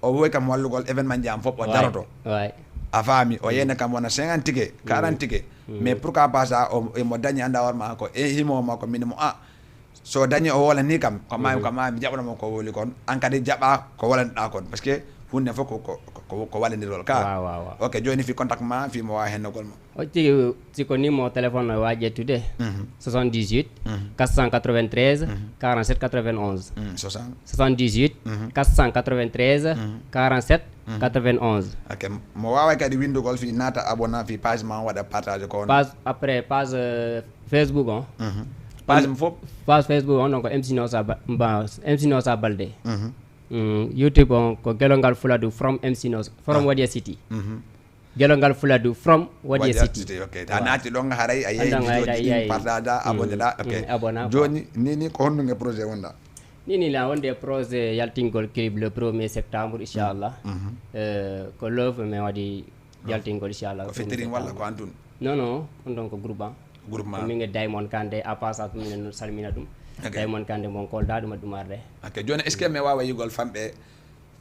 o woy kam wallugol événement jam fof o daroto a faami o yeyna kam wona 50 ticket 40 ticket mais pourquoi pas ça mo dañi anda warma ko e himo makko minimo so dañi o wola ni kam ko mami mi jaɓanamo ko woli kon an kadi jaɓa ko wolaniɗa kon parce que hunde fof ko wallidirol ka ok joni fi contact ma fi mo wawi hennogol ma o siko numéro téléphone o wawi ƴettude 78 493 47 91 78 493 47 91 ok mo wawa kadi windugol fi nata abonna fi page ma waɗa partage ko page après page Facebook on page mo fof page Facebook on donc MC Nosa Balde YouTube on ko gelongal fuladu from MC Nos from Wadia City gelongal fuladu from Wadia City ok ta naati ɗon haray a yeyi partage abonné ɗa ok joni ni ko honnuge projet wonɗa ni la wonde projet yaltingol clip le 1er septembre inchallah ko love mais waɗi yaltingol inchallah ko fettering walla ko antun non on ɗon ko groupement min e Diamond Kande a passage minen salmina ɗum Diamond Kande mon kolda ɗum ɗumarde ok joni est ce que mi wawa yigol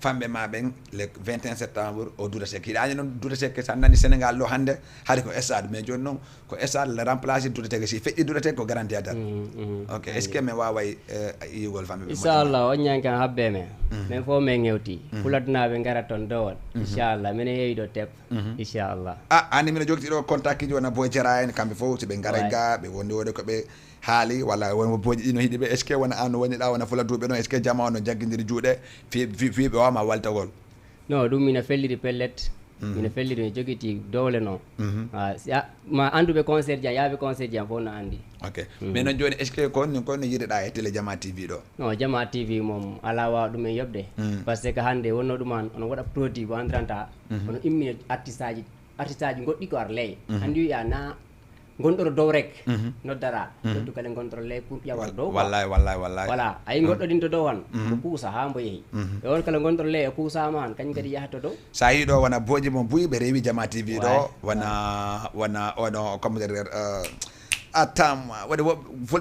famɓe ma ɓen le 21 septembre o Douta Seck hiɗani noon Douta Seck sa nani Sénégal ɗo hannde haade ko stade mais joni noon ko stade le remplacé Douta Seck si feƴƴi Douta Seck ko garanti a tan ok est ce que mi wawa yigol famɓe ɓe inchallah on ñan kan habbe men min fof min hewti fulatnaɓe garat toon dowon inchallah minen heewi ɗo tep inchallah anni mino jogti ɗo contact ji wona boy jara en kamɓe fof si ɓe garay ga ɓe wonde wode koɓe haali walla won boji ɗi no hiɗi ɓe est ce que wona an woni ɗa wona fulatuɓe ɗon est ce que jama no jagguidiri juuɗe fiɓe wawma waltagol non ɗum mina felliri pellet mina felliri mi joguiti dowle noon ma anduɓe concert ji an yaaɓe concert ji an fof no andi ok mais noon joni est ce que konno yiɗeɗa e télé Jama TV ɗo non Jama TV mom ala wawa ɗum en yoɓde par ce que hannde wonno ɗuman ono waɗa produit bo andiranta ono immina artiste aji goɗɗi ko ar ley andi wiya na gonɗoro dow rek noddara noddu kale gonɗoro ley pour ƴawar dow wallahi voilà ayi goɗɗo ɗin to dow han ko puusa ha mbo yeehi e on kala gonɗoro ley e puusama han kañum kadi yaha to dow sa yi ɗo wona boji mo buyi ɓe rewi Jama TV ɗo wona oɗo comme atam waɗi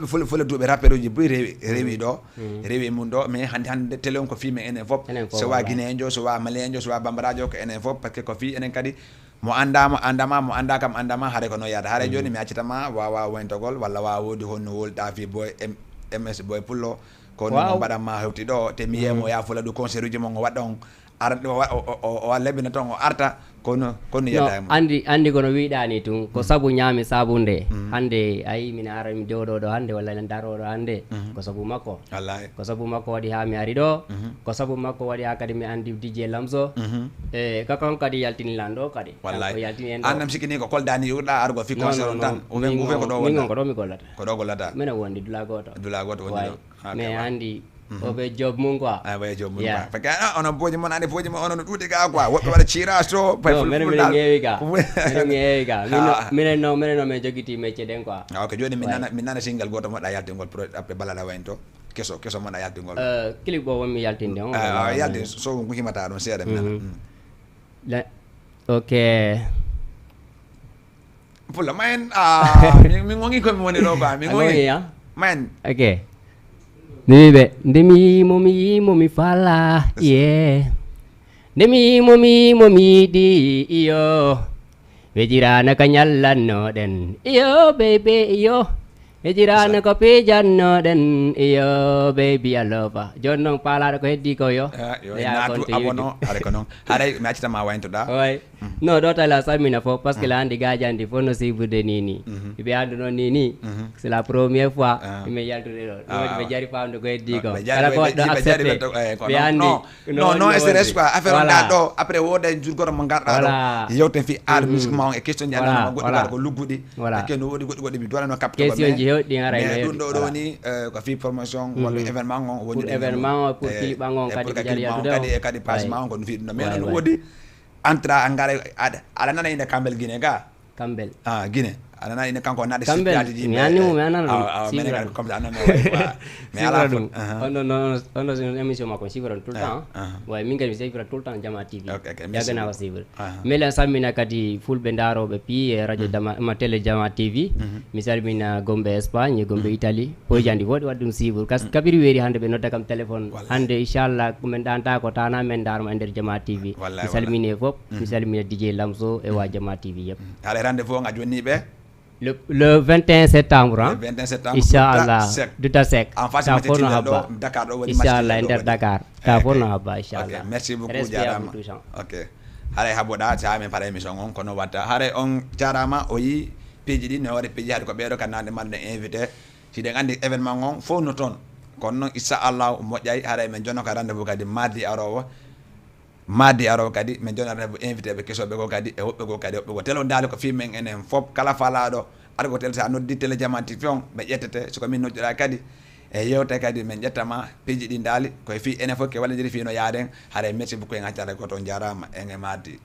fulɓe duuɓe rappeur uji boyi rewi ɗo rewi mum ɗo mais hande télé on ko fi men enen fof so wa guinéjo so wa malien so wa bambarajo ko enen fof par ce que ko fi enen kadi mo andama mo anda kam andama haare ko no yahata haare joni mi accitama wawa woyntogol walla wawa wodi honno wolɗa fi boy MS boy pullo ko no mbaɗanma hewti ɗo te mi yiyemo ya fula ɗo concert uji mon o waɗa on ara o lebina ton o arta kono yetta andi kono wiidani tun ko sabu ñaami sabunde hande ayi min ara mi dewdo do hande walla len darodo hande ko sabu makko wallahi ko sabu makko wadi ha mi ari do ko sabu makko wadi ha kadi mi andi DJ Lamzo e kakon kadi yaltini lando kadi wallahi yaltini en annam sikini ko koldani yurda argo fi concert tan o ven ko do min ko do mi gollata ko do gollata mena wondi dula goto wondi do mais andi o be job mun quoi be job mun quoi parce que ono boji mon ande boji mon ono dudi ga quoi wobbe wala cira so pay fu men ngewi ga minen no me jogiti métier den quoi ok joni min nana single goto mo da yalti ngol pro après balala waynto keso mo da yalti ngol clip bo mi yaltinde on yalti so ko himata don seeda men ok pula main mi ngongi ko mi woni do ba mi ngongi man ok ndemi momi fala ndemi momi di iyo wejirana kanyallanno den iyo baby iyo wejirana ko pijanno den iyo baby I love jonnon pala ko heddi ko yo ya ko abono are ko non hare mi acita ma waynto da way no do tala samina fo parce que la andi gajandi fo no sibu de nini be andu non nini c'est la première fois me yaltude do be jari famde ko heddi ko kala ko do accepté be andi non stress quoi affaire da do après woda jurgoro mo garda do yewten fi art musiquement e question nyana mo goddo ko luggudi e ken wodi goddo bi do no capte ko di ngaray no do ni ko fi promotion wala événement on woni événement pour clip bangon kadi jari yaltude kadi passement ko no fi no men wodi entra angare ala nana ina Kambel Guinée ga Kambel Guinée ala nana ina kanko nade sipiyati di mi anni mo nana men comme ça non mais ala on émission ma ko sivra tout le temps way min ngari sivra tout le temps Jama TV yagana ko sivra mela samina kadi fulbe ndarobe pi radio ma télé Jama TV mi salmina Gombe Espagne Gombe Italie po jandi wodi waddum sivra kas kabiri weri hande be nodda kam téléphone hande inchallah ko men danta ko tana men darma nder Jama TV mi salmine fop mi salmina DJ Lamzo e wa Jama TV yep ala rendez-vous nga jonni be le 21 septembre inchallah duta sek en face de Dakar do woni inchallah nder Dakar ta fono haba inchallah merci beaucoup jarama ok hare haboda ta men para émission on kono watta hare on jarama o yi peji di no wari peji hade ko beedo kanande mande invité si de andi événement on fo no ton kono inchallah moƴƴay hare men jonno ka rendez-vous kadi mardi arowo kadi min joni rendez-vous invité ɓe kesoɓe ko kadi e woɓɓe ko telo dali ko fi men enen fop kala falaɗo aɗa ko tel sa noddi télé Jama TV on ɓe ƴettete soko min noddiɗa kadi e yewte kadi min ƴettama piiji ɗi daali koye fi enen fof ke wallidiri fino yaaden haɗa merci beaucoup en accata goto jarama en e mardi